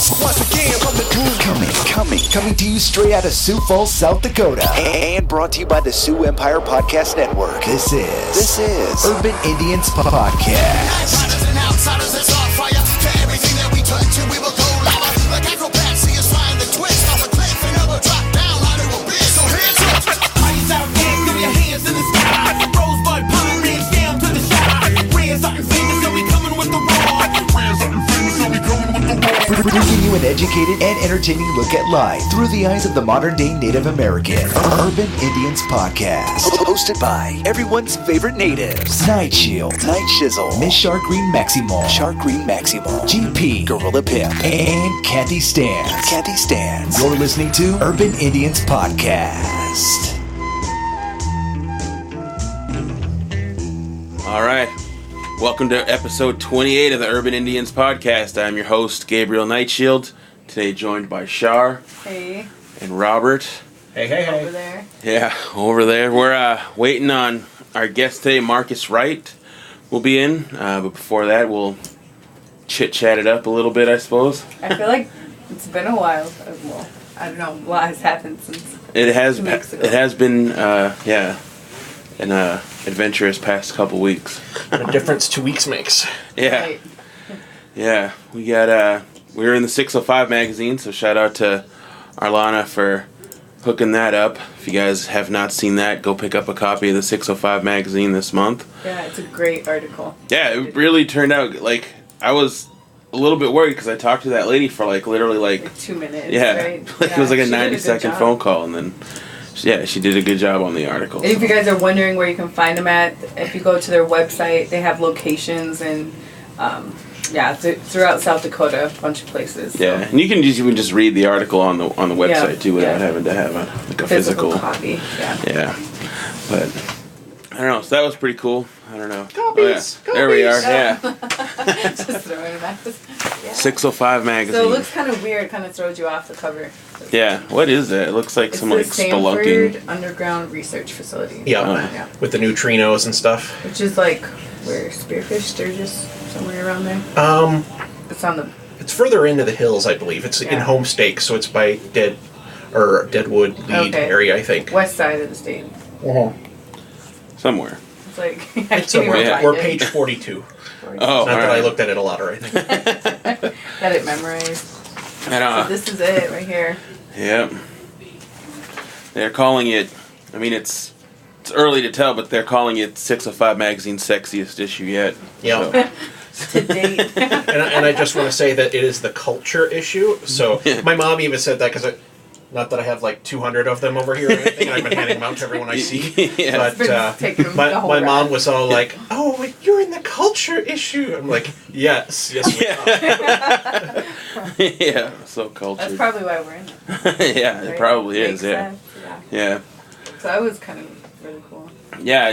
Once again from the groove. Coming to you straight out of Sioux Falls, South Dakota. And brought to you by the Sioux Empire Podcast Network. This is Urban Indianz Podcast. Outsiders and outsiders, it's our fire. To everything that we turn to, we will go lava. Like acrobats, see us flying the twist off a cliff and never drop down like it will be. So hands up. Eyes out there, throw your hands in the sky. Rosebud pine, reach down to the sky. Raise up your fingers, so we coming with the raw. Raise up your fingers, so we coming with the raw. Bringing you an educated and entertaining look at life through the eyes of the modern-day Native American. Urban Indianz Podcast. Hosted by everyone's favorite natives. Night Shield, Night Shizzle, Miss Shark Green Maximal, GP, Gorilla Pimp, and Cathy Stans. You're listening to Urban Indianz Podcast. All right. Welcome to episode 28 of the Urban Indianz Podcast. I'm your host, Gabriel Nightshield. Today joined by Char. Hey. And Robert. Hey. Over there. Yeah, over there. We're waiting on our guest today, Marcus Wright, will be in. But before that, we'll chit-chat it up a little bit, I suppose. I feel like it's been a while. Well, I don't know. A lot has happened since It has 2 weeks ago. It has been, an adventurous past couple weeks. The difference 2 weeks makes. Yeah. Right. Yeah, we got we were in the 605 magazine, so shout out to Arlana for hooking that up. If you guys have not seen that, go pick up a copy of the 605 magazine this month. Yeah, it's a great article. Yeah, it really turned out like I was a little bit worried because I talked to that lady for literally Like 2 minutes. yeah, Right? it was like a she did 90-second good phone job. call, and then she did a good job on the article. And if you guys are wondering where you can find them at, if you go to their website, they have locations and throughout South Dakota, a bunch of places. So. Yeah, and you can just read the article on the website too without having to have a physical copy. Yeah, but I don't know. So that was pretty cool. I don't know. Copies. Oh, yeah. There we are. Yeah. Yeah. Just throwing them at us. Yeah. 605 magazine. So it looks kind of weird. Kind of throws you off the cover. Yeah. What is that? It looks like It's some the spelunking. Stanford Underground Research Facility. Yeah, with the neutrinos and stuff. Which is like where Spearfish, Sturgis, somewhere around there. It's on the. It's further into the hills, I believe. It's in Homestake, so it's by Deadwood Lead area, I think. West side of the state. Somewhere. It's like It's somewhere. We're page 42. Oh, Not that I looked at it a lot or anything. Got it memorized. I don't know. So this is it right here. Yep. They're calling it. I mean, it's early to tell, but they're calling it 605 magazine's sexiest issue yet. Yeah. To date. and I just want to say that it is the culture issue. So my mom even said that because not that I have like 200 of them over here or anything. I've been handing them out to everyone I see. Yeah. But my mom was all like, "Oh, you're in the culture issue." I'm like, "Yes, we are." Yeah, so cultured. That's probably why we're in it. Yeah, Right? it probably Makes is. Yeah. sense, Yeah. So that was kind of really cool. Yeah,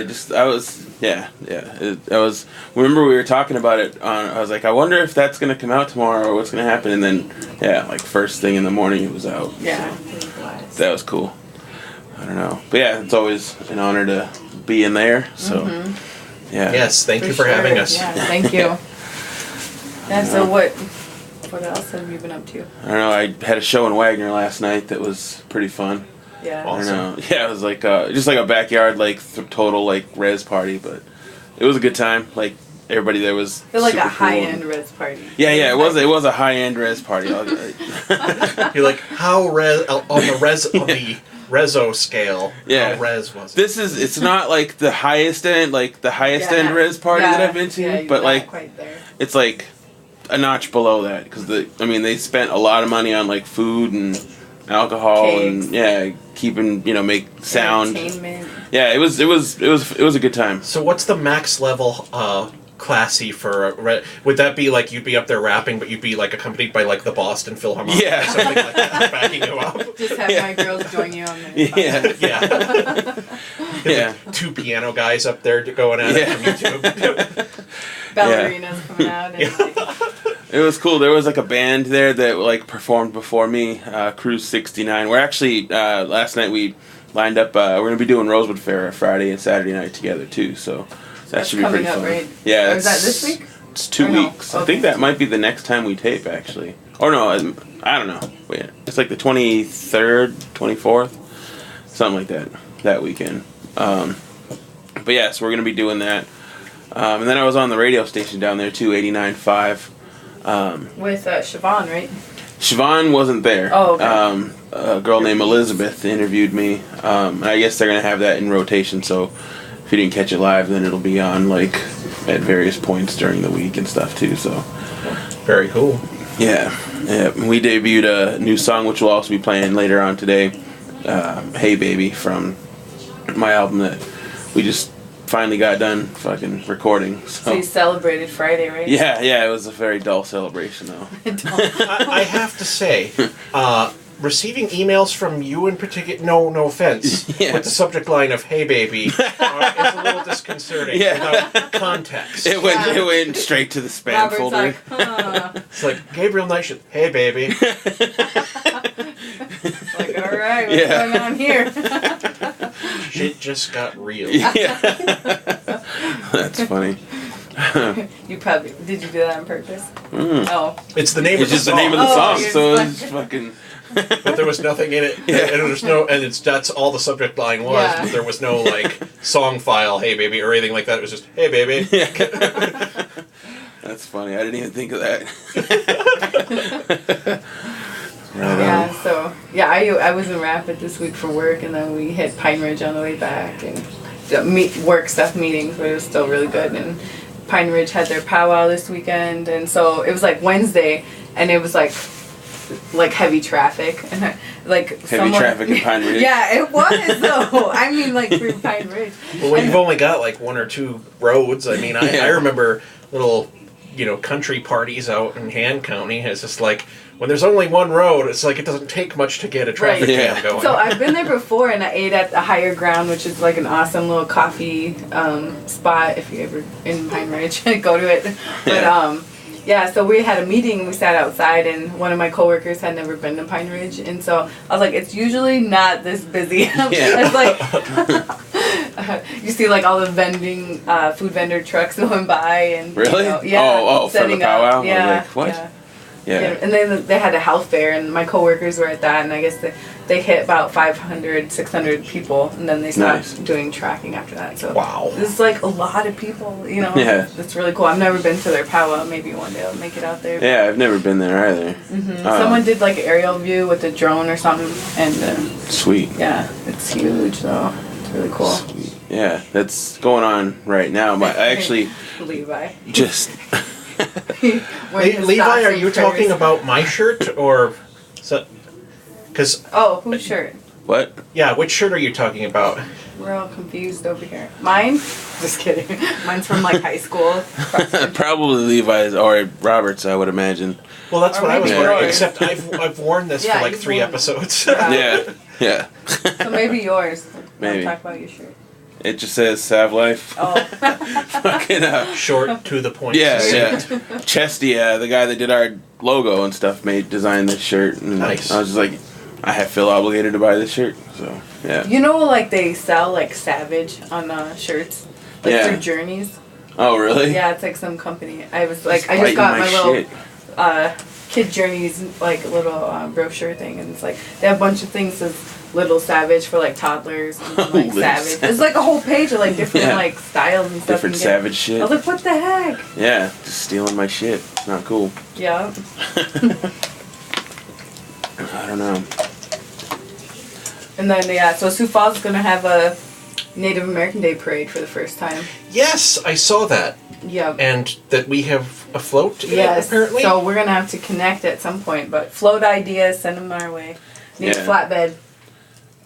remember we were talking about it I was like, I wonder if that's going to come out tomorrow or what's going to happen. And then, like first thing in the morning it was out. Yeah. So that was cool. I don't know. But yeah, it's always an honor to be in there. So, yeah. Yes, thank you for having us. Yeah, thank you. Yeah, so what else have you been up to? I don't know. I had a show in Wagner last night that was pretty fun. Yeah. I don't know. Yeah, it was like just like a backyard total Rez party, but it was a good time. Like everybody there was. Feel like super a high-end cool. Rez party. Yeah, it was a high-end Rez party. You're like, how on the Rezo scale? Yeah. How Rez was it? It's not like the highest end end Rez party that I've been to, but not quite there. it's like a notch below that because they spent a lot of money on food and alcohol Cakes. and keeping make sound. Entertainment. Yeah, it was a good time. So what's the max level classy for would that be you'd be up there rapping, but you'd be accompanied by the Boston Philharmonic Yeah. or something like that backing you up? Just have my girls join you on the Yeah. Yeah. Two piano guys up there going at it from YouTube. ballerinas coming out. And It was cool. There was a band there that performed before me, Cruise 69. We're actually last night we lined up. We're gonna be doing Rosewood Fair Friday and Saturday night together too. So that should be pretty coming up, fun. right? Yeah, Or is that this week? It's 2 Or no? weeks. I Okay. think that might be the next time we tape actually. Or no, I don't know. Wait, it's like the 23rd, 24th, something like that. That weekend. But yeah, so we're gonna be doing that. And then I was on the radio station down there too, 89.5. With Siobhan, right? Siobhan wasn't there. Oh, okay. A girl named Elizabeth interviewed me. And I guess they're going to have that in rotation, so if you didn't catch it live, then it'll be on, like, at various points during the week and stuff, too, so. Very cool. Yeah. We debuted a new song, which we'll also be playing later on today. Hey Baby, from my album that we just finally got done fucking recording. So you celebrated Friday, right? Yeah, it was a very dull celebration, though. I have to say, receiving emails from you in particular, no offense, Yeah. with the subject line of "Hey baby" is a little disconcerting without context. It went straight to the spam Robert's folder. like, huh. It's like Gabriel Nation, "Hey baby." Like, all right, what's going on here? Shit just got real. Yeah. That's funny. You probably did you do that on purpose? Oh, It's the name It's of the just the song. name of the song, you're so just it's fucking. But there was nothing in it, and there's no, and that's all the subject line was. Yeah. But there was no like song file, "Hey baby" or anything like that. It was just "Hey baby." That's funny. I didn't even think of that. yeah. So yeah, I was in Rapid this week for work, and then we hit Pine Ridge on the way back, and work stuff meetings, but it was still really good. And Pine Ridge had their powwow this weekend, and so it was like Wednesday, and it was like heavy traffic, and Heavy traffic in Pine Ridge. Yeah, it was though. I mean, like through Pine Ridge. Well, when you've only got like one or two roads, I mean, I remember little, country parties out in Han County. It's just like, when there's only one road, it's like it doesn't take much to get a traffic jam going. So I've been there before, and I ate at the Higher Ground, which is like an awesome little coffee spot. If you're ever in Pine Ridge, go to it. But so we had a meeting. We sat outside, and one of my coworkers had never been to Pine Ridge, and so I was like, "It's usually not this busy." It's like you see like all the food vendor trucks going by, and Really? For the powwow? Yeah. Like, what? Yeah. And then they had a health fair, and my coworkers were at that, and I guess they hit about 500, 600 people, and then they stopped doing tracking after that. So wow, this is like a lot of people, Yeah. It's really cool. I've never been to their powwow. Maybe one day I'll make it out there. Yeah, I've never been there either. Someone did like an aerial view with a drone or something, and sweet. Yeah, it's huge though. It's really cool. Sweet. Yeah, that's going on right now. But I actually Levi. just. Levi, are you talking about my shirt or? Because whose shirt? What? Yeah, which shirt are you talking about? We're all confused over here. Mine? Just kidding. Mine's from like high school. Probably Levi's or Robert's, I would imagine. Well, that's Or what I was maybe wearing. yours. Except I've worn this for like you've 3 worn it. episodes. Yeah. So maybe yours. Maybe. Talk about your shirt. It just says "Sav Life." Oh. Fucking Short to the point. Yeah. Chesty, the guy that did our logo and stuff, designed this shirt. And Nice. I was just like, I feel obligated to buy this shirt. So yeah. Like they sell like Savage on shirts, like through Journeys. Oh really? Yeah, it's like some company. I was like, I just got my little Kid Journeys like little brochure thing, and it's like they have a bunch of things that's Little Savage for like toddlers, and like Savage. There's like a whole page of like different like styles and stuff. Different Savage shit. I was like, what the heck? Yeah, just stealing my shit. It's not cool. Yeah. I don't know. And then so Sioux Falls is gonna have a Native American Day parade for the first time. Yes, I saw that. Yeah. And that we have a float. Yes. Apparently. So we're gonna have to connect at some point, but float ideas, send them our way. Need a flatbed.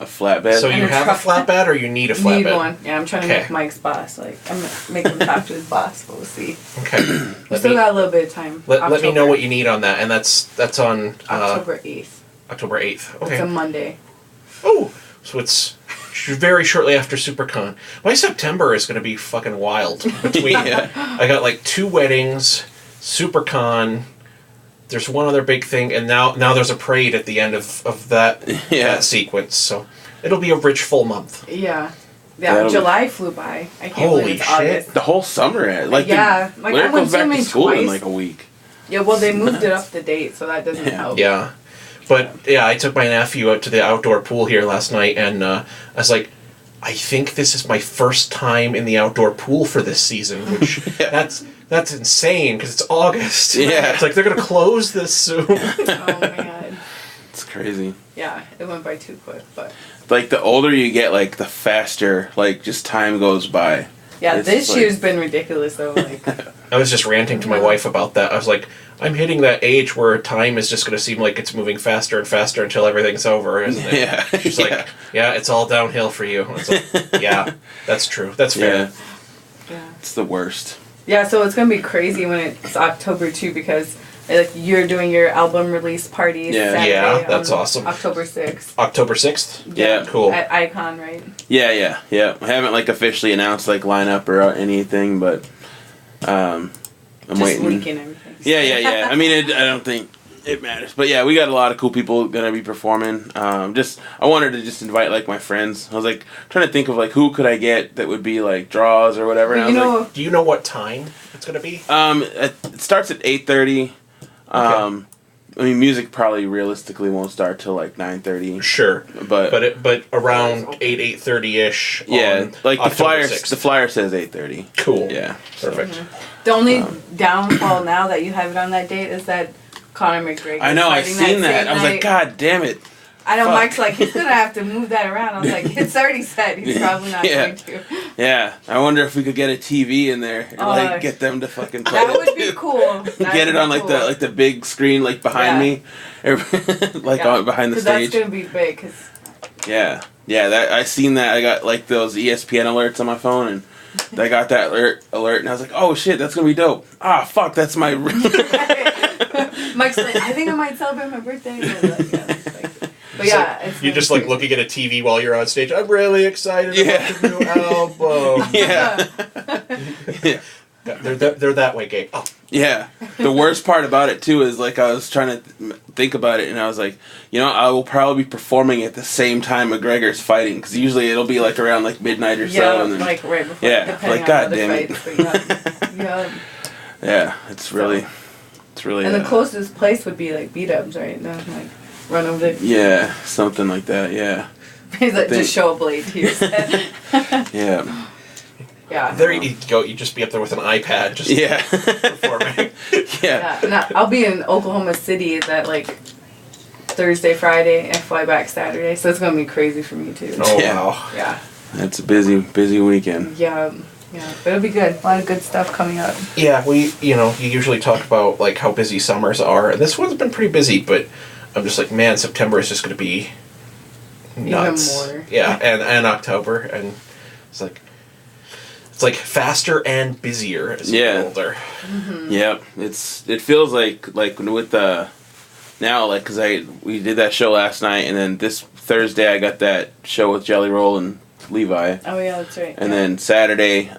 A flatbed? So you have a flatbed, or you need a flatbed? Need one. Yeah, I'm trying to make Mike's boss. Like, I'm gonna make him talk to his boss, but we'll see. Okay. We still got a little bit of time. Let me know what you need on that, and that's on October 8th. October 8th. Okay. It's a Monday. Oh, so it's very shortly after SuperCon. My September is going to be fucking wild. Between I got like 2 weddings, SuperCon. There's one other big thing, and now there's a parade at the end of that sequence. So it'll be a rich full month. Yeah. Yeah, July flew by. I can't believe it's August. The whole summer, like Lyric I went goes back to swimming school twice. in like a week. Yeah, well, they moved it up the date, so that doesn't help. Yeah. But, yeah, I took my nephew out to the outdoor pool here last night, and I was like, I think this is my first time in the outdoor pool for this season, which that's insane, because it's August. Yeah. It's like, they're going to close this soon. Oh, man. It's crazy. Yeah, it went by too quick, but... Like, the older you get, like, the faster, like, just time goes by. Yeah, It's this like- year's been ridiculous, though. Like, I was just ranting to my wife about that. I was like, I'm hitting that age where time is just going to seem like it's moving faster and faster until everything's over, isn't it? Yeah. She's like, yeah, it's all downhill for you. It's like, yeah, that's true. That's fair. yeah. It's the worst. Yeah, so it's going to be crazy when it's October, too, because like you're doing your album release party Saturday Yeah, that's on awesome. October 6th. October 6th? Yeah. Cool. At Icon, right? Yeah. I haven't, like, officially announced, like, lineup or anything, but I'm Just waiting. leaking everything. Yeah. I mean, I don't think it matters. But, yeah, we got a lot of cool people going to be performing. I wanted to just invite, like, my friends. I was, like, trying to think of, like, who could I get that would be, like, draws or whatever. But And I was Do you know what time it's going to be? it starts at 8:30. I mean, music probably realistically won't start till, like, 9:30. Sure. But around 8:30-ish yeah, like, the October 6th. flyer says 8:30. Cool. Yeah. Perfect. The only downfall now that you have it on that date is that Conor McGregor. I know, I've fighting seen that. same I was night. like, God damn it. I know fuck. Mike's like, he's going to have to move that around. I was like, it's already set. He's probably not Yeah. going to. Yeah, I wonder if we could get a TV in there and like get them to fucking play That it, would be too. cool. Get it on like the big screen like behind me, like on behind the stage. That's gonna be big. Cause Yeah. That I seen that. I got like those ESPN alerts on my phone, and I got that alert, and I was like, oh shit, that's gonna be dope. Ah, fuck, that's my. Mike's like, I think I might celebrate my birthday. And like, but yeah, it's You're just like looking at a TV while you're on stage. I'm really excited about the new album. Yeah. They're that way, Gabe. Oh. Yeah. The worst part about it too is like I was trying to think about it, and I was like, I will probably be performing at the same time McGregor's fighting, because usually it'll be like around like midnight or so. And then, like right before. Yeah, depending like on God other damn it. fights, Yeah, it's really. And the closest place would be like B-dubs, right? No, like run over there. Yeah, something like that. Yeah. He's like, just show a blade to your set. Yeah. Yeah. There you go. You just be up there with an iPad, just performing. Yeah. And I'll be in Oklahoma City that like Thursday, Friday, and fly back Saturday, so it's gonna be crazy for me too. Oh Yeah. wow. Yeah. It's a busy weekend. Yeah. But it'll be good. A lot of good stuff coming up. Yeah, you usually talk about like how busy summers are, and this one's been pretty busy, but I'm just like, man, September is just going to be nuts. Even more. Yeah, and October, and it's like faster and busier as you get older. Mm-hmm. Yep. It feels like with the now like because we did that show last night, and then this Thursday I got that show with Jelly Roll and Levi. Oh yeah, that's right. And then Saturday,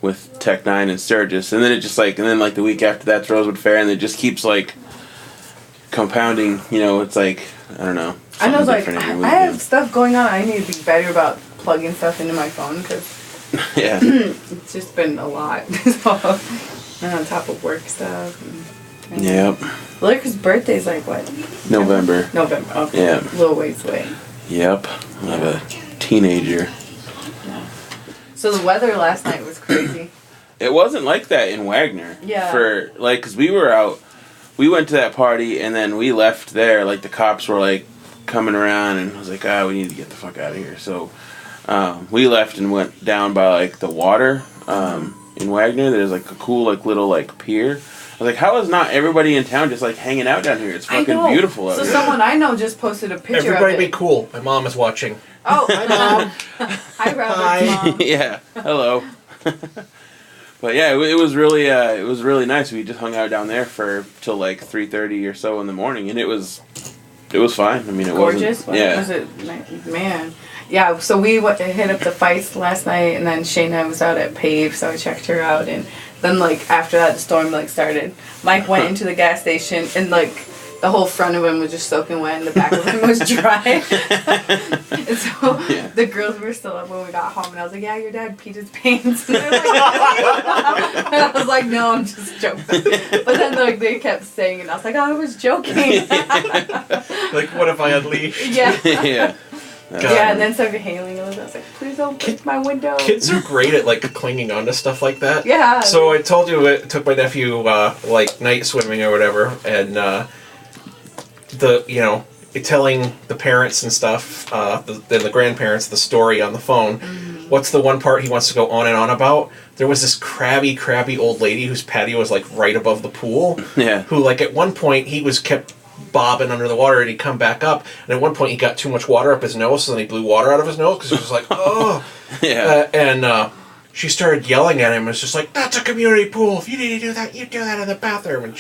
with Tech Nine and Sturgis, and then it just the week after that's Rosewood Fair, and it just keeps like compounding. It's like I don't know. I know, like different every I have weekend. stuff going on. I need to be better about plugging stuff into my phone because Yeah. it's just been a lot. So, and on top of work stuff. And Yep. Lurker's birthday's like what? November. November. Okay. Yeah. A little ways away. Yep. I have a teenager. So the weather last night was crazy. It wasn't like that in Wagner. Yeah. For like, cause we were out, we went to that party and then we left there. Like the cops were like coming around, and I was like, we need to get the fuck out of here. So we left and went down by like the water in Wagner. There's like a cool like little like pier. I was like, how is not everybody in town just like hanging out down here? It's fucking beautiful out So here. someone I know just posted a picture Everybody of it. be cool. My mom is watching. Oh, Hi, Mom. Hi, Robert's mom. Yeah. Hello. But yeah, it was really nice. We just hung out down there till like 3:30 or so in the morning, and it was fine. I mean, it Gorgeous. wasn't. Yeah. Was it, man? Yeah. So we went to hit up the Feist last night, and then Shayna was out at Pave, so I checked her out, and then like after that the storm like started. Mike went into the gas station and like the whole front of him was just soaking wet and the back of him was dry. And so the girls were still up when we got home, and I was like, yeah, your dad peed his pants. And they're like, and I was like, no, I'm just joking. But then like they kept saying it, and I was like, oh, I was joking. Like, what if I unleashed? Yeah. Yeah. Yeah, and then started hailing a little bit. I was like, please don't break my window. Kids are great at, like, clinging onto stuff like that. Yeah. So I told you it took my nephew, like, night swimming or whatever, and, telling the parents and stuff, the grandparents, the story on the phone. Mm-hmm. What's the one part he wants to go on and on about? There was this crabby old lady whose patio was, like, right above the pool. Yeah. Who, like, at one point, he was kept bobbing under the water, and he'd come back up, and at one point he got too much water up his nose, so then he blew water out of his nose because he was like, oh. Yeah. She started yelling at him. It's just like, that's a community pool. If you need to do that, you do that in the bathroom. And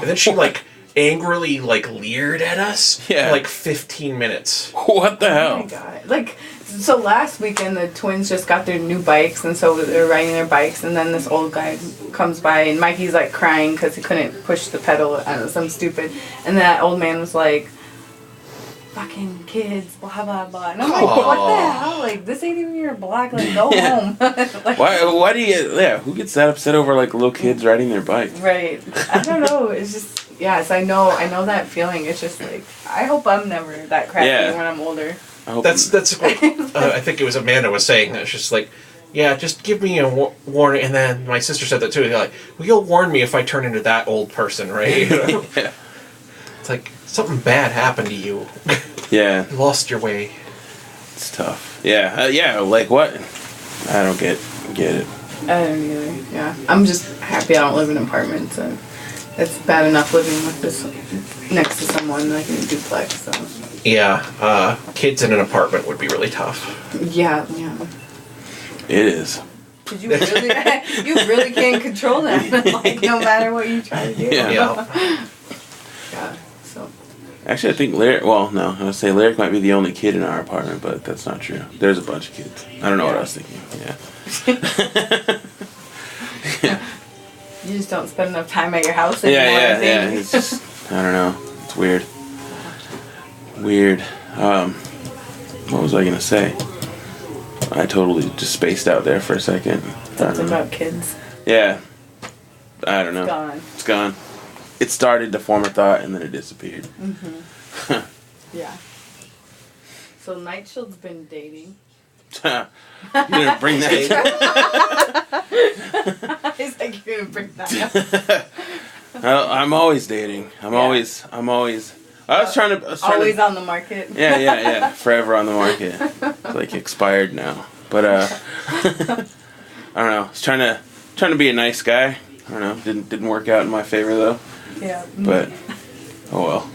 then she like angrily like leered at us for like 15 minutes. What the hell? Oh my god! Like, so last weekend the twins just got their new bikes, and so they're riding their bikes, and then this old guy comes by, and Mikey's like crying because he couldn't push the pedal. I don't know, something stupid, and that old man was like, fucking kids, blah blah blah. And I'm like, what the hell? Like, this ain't even your block. Like, go home. Like, why do you? Yeah, who gets that upset over like little kids riding their bike? Right. I don't know. It's just I know that feeling. It's just like, I hope I'm never that crappy when I'm older. That's what I think it was Amanda was saying. That it's just like, yeah, just give me a warning. And then my sister said that too. They're like, well, you'll warn me if I turn into that old person, right? Yeah. It's like something bad happened to you. Yeah. You lost your way. It's tough. Yeah. Like what? I don't get it. I don't either. Yeah. I'm just happy I don't live in an apartment. So it's bad enough living with this next to someone like in a duplex. So. Yeah. Kids in an apartment would be really tough. Yeah. It is. Cause you really can't control that. Like, no matter what you try to do. Yeah. Yeah. So. Actually, I think Lyric. Well, no, I was gonna say Lyric might be the only kid in our apartment, but that's not true. There's a bunch of kids. I don't know what I was thinking. Yeah. You just don't spend enough time at your house anymore. Yeah. It's just, I don't know. It's weird. What was I gonna say? I totally just spaced out there for a second. Something about kids. Yeah. I don't know. It's gone. It started to form a thought and then it disappeared. Mm-hmm. Yeah. So Nightshield's been dating. You didn't bring that up. He's like, you're gonna bring that up. I'm always dating. I'm always. I was trying to. Always on the market. Yeah. Forever on the market. It's like expired now. But I don't know. I was trying to be a nice guy. I don't know. Didn't work out in my favor though. Yeah. But oh well.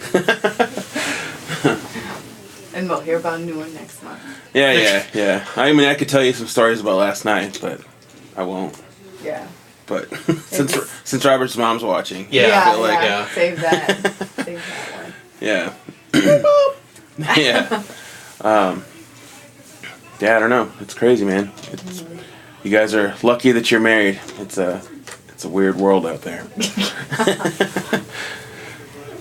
And we'll hear about a new one next month. Yeah. I mean, I could tell you some stories about last night, but I won't. Yeah. But since Robert's mom's watching, I feel like save that. Save that one. Yeah. Yeah. Yeah, I don't know. It's crazy, man. You guys are lucky that you're married. It's a weird world out there.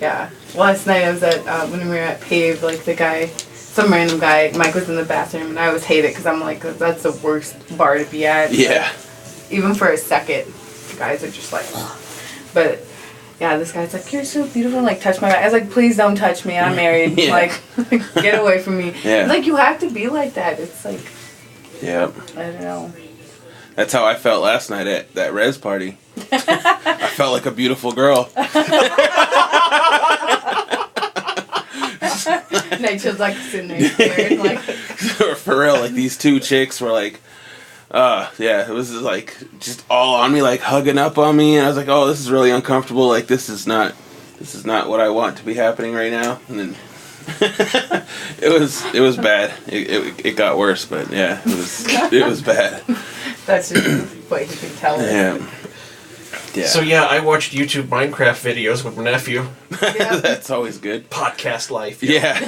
Yeah. Last night I was at when we were at Pave, like some random guy, Mike was in the bathroom, and I always hate it because I'm like, that's the worst bar to be at. Yeah. Even for a second, guys are just like, ugh. But yeah, this guy's like, you're so beautiful, and like touch my back. I was like, please don't touch me, I'm married. Yeah. Like, get away from me. Yeah. Like, you have to be like that. It's like, Yep. I don't know. That's how I felt last night at that Rezo Party. I felt like a beautiful girl. Nature's like sitting there staring, like. For real, like these two chicks were like, it was like just all on me, like hugging up on me, and I was like, oh, this is really uncomfortable. Like this is not what I want to be happening right now. And then it was bad. It got worse, but yeah, it was bad. That's just what you can tell. Yeah. So yeah, I watched YouTube Minecraft videos with my nephew. Yeah. That's always good. Podcast life. Yeah.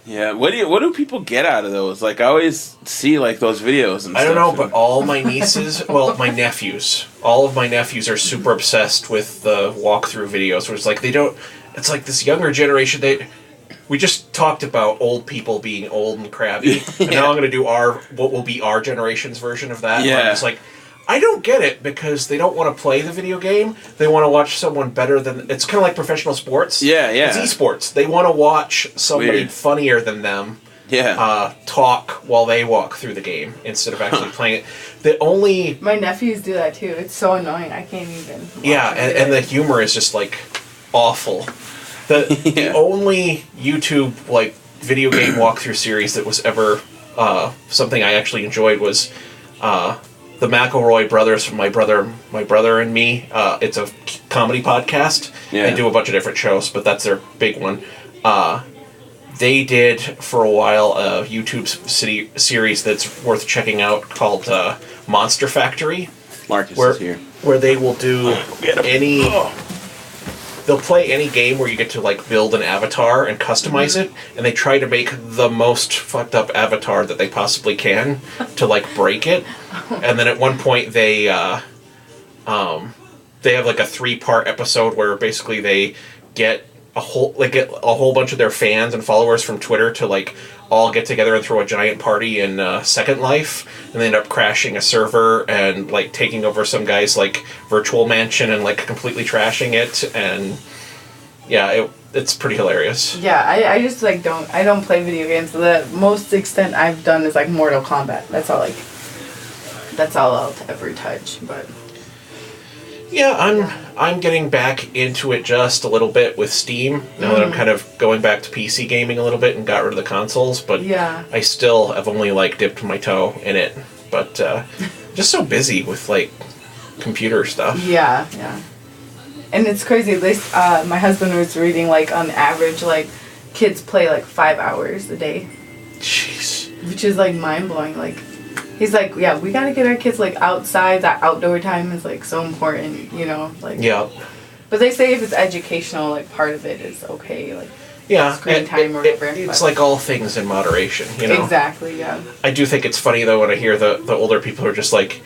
Yeah, what do people get out of those? Like, I always see like those videos and I stuff. don't know, but all my nieces, well, my nephews, all of my nephews are super obsessed with the walkthrough videos. Where it's like it's like this younger generation. We just talked about old people being old and crabby, and now I'm going to do what will be our generation's version of that. Yeah, it's like, I don't get it, because they don't want to play the video game. They want to watch someone better than... It's kind of like professional sports. Yeah. It's esports. They want to watch somebody funnier than them talk while they walk through the game instead of actually playing it. My nephews do that too. It's so annoying. I can't even... and the humor is just, like, awful. The only YouTube, like, video game walkthrough series that was ever something I actually enjoyed was... the McElroy Brothers from my brother and me. It's a comedy podcast. Yeah. They do a bunch of different shows, but that's their big one. They did for a while a YouTube series that's worth checking out called Monster Factory. Marcus is here. Where they will do they'll play any game where you get to like build an avatar and customize it, and they try to make the most fucked up avatar that they possibly can to like break it. And then at one point they have like a 3-part episode where basically they get a whole bunch of their fans and followers from Twitter to like all get together and throw a giant party in Second Life, and they end up crashing a server and like taking over some guy's like virtual mansion and like completely trashing it, and it's pretty hilarious. Yeah, I just like I don't play video games. The most extent I've done is like Mortal Kombat. That's all I'll ever touch. But yeah, I'm getting back into it just a little bit with Steam now that I'm kind of going back to PC gaming a little bit and got rid of the consoles. But I still have only like dipped my toe in it. But just so busy with like computer stuff. Yeah. And it's crazy. At least my husband was reading like on average like kids play like 5 hours a day. Jeez. Which is like mind blowing. Like. He's like, yeah, we gotta get our kids like outside. That outdoor time is like so important, you know. Like, yeah. But they say if it's educational, like part of it is okay, like screen time or whatever. It's like all things in moderation, you know. Exactly, yeah. I do think it's funny though when I hear the older people are just like,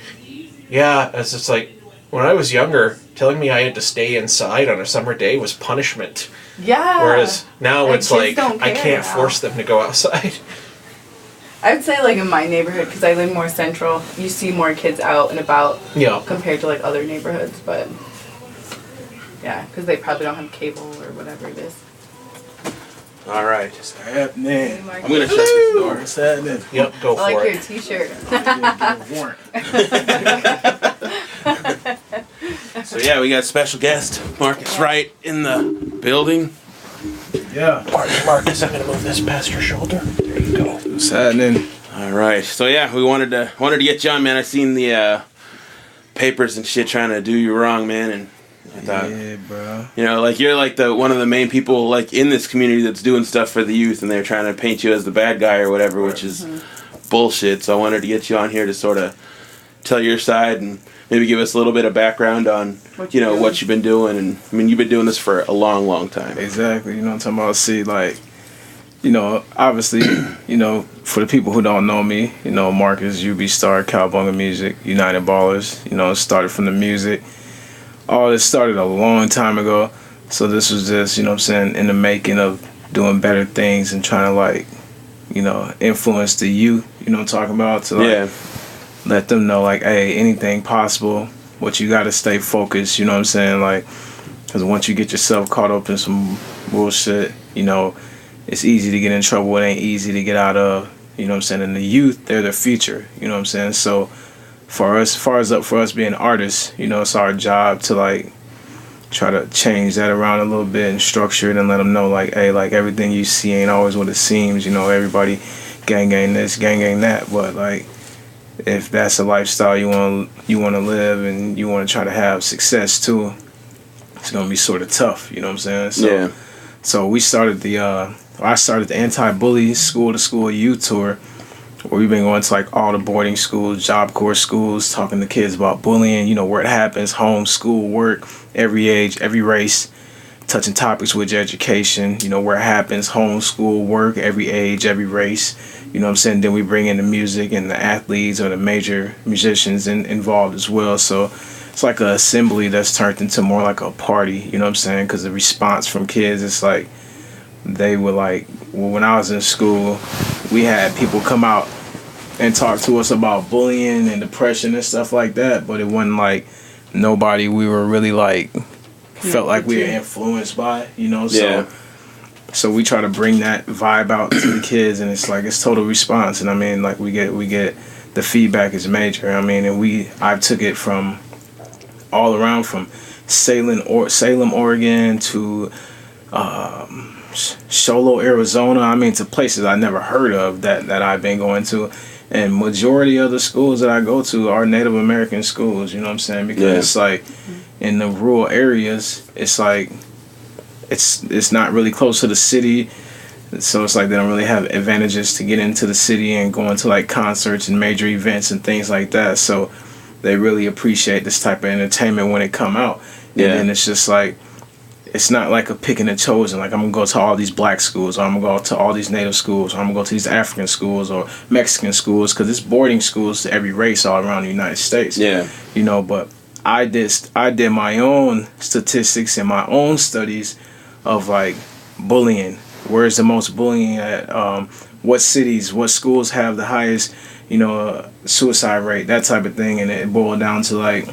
yeah, it's just like when I was younger, telling me I had to stay inside on a summer day was punishment. Yeah. Whereas now it's like I can't now. Force them to go outside. I would say like in my neighborhood, because I live more central, you see more kids out and about compared to like other neighborhoods, but yeah, because they probably don't have cable or whatever it is. All right. What's happening? I'm going to shut this door. What's happening? Yep, go for it. I like your t-shirt. So yeah, we got special guest Marcus Wright in the building. Yeah. Marcus, I'm going to move this past your shoulder. There you go. What's happening? All right. So yeah, we wanted to get you on, man. I seen the papers and shit trying to do you wrong, man, and I thought, yeah, bro. You know, like you're like one of the main people like in this community that's doing stuff for the youth, and they're trying to paint you as the bad guy or whatever, which is bullshit. So I wanted to get you on here to sort of tell your side and maybe give us a little bit of background on what you've been doing. And I mean, you've been doing this for a long, long time. Exactly. You know what I'm talking about? See, like, you know, obviously, you know, for the people who don't know me, you know, Marcus, UB Star, Cowabunga Music, United Ballers, you know, started from the music. All this started a long time ago. So this was just, you know what I'm saying, in the making of doing better things and trying to, like, you know, influence the youth, you know what I'm talking about? To, like, let them know, like, hey, anything possible, but you got to stay focused, you know what I'm saying? Like, because once you get yourself caught up in some bullshit, you know, it's easy to get in trouble. It ain't easy to get out of, you know what I'm saying? And the youth, they're the future, you know what I'm saying? So for us, as far as for us being artists, you know, it's our job to, like, try to change that around a little bit and structure it and let them know, like, hey, like, everything you see ain't always what it seems. You know, everybody gang this, gang that, but, like, if that's a lifestyle you want to live and you want to try to have success too, it's gonna be sort of tough. You know what I'm saying? So we started I started the AntiBully School to School Youth Tour, where we've been going to like all the boarding schools, Job Corps schools, talking to kids about bullying. You know, where it happens, home, school, work, every age, every race, touching topics with education, you know, where it happens, homeschool, work, every age, every race, you know what I'm saying? Then we bring in the music and the athletes or the major musicians involved as well. So it's like an assembly that's turned into more like a party, you know what I'm saying? Because the response from kids, it's like, they were like, well, when I was in school, we had people come out and talk to us about bullying and depression and stuff like that, but it wasn't like nobody we were really like felt like we were influenced by, you know. So we try to bring that vibe out to the kids, and it's like it's total response. And I mean, like we get the feedback is major. I mean, and I took it from all around, from Salem, Oregon to Sholo, Arizona. I mean, to places I never heard of that I've been going to. And majority of the schools that I go to are Native American schools, you know what I'm saying? Because it's like in the rural areas, it's like it's not really close to the city. So it's like they don't really have advantages to get into the city and going to like concerts and major events and things like that. So they really appreciate this type of entertainment when it come out. And then it's just like, it's not like a picking and chosen. Like, I'm going to go to all these black schools, or I'm going to go to all these native schools, or I'm going to go to these African schools or Mexican schools, because it's boarding schools to every race all around the United States. Yeah. You know, but I did my own statistics and my own studies of, like, bullying. Where's the most bullying at? What cities, what schools have the highest, you know, suicide rate, that type of thing. And it boiled down to, like,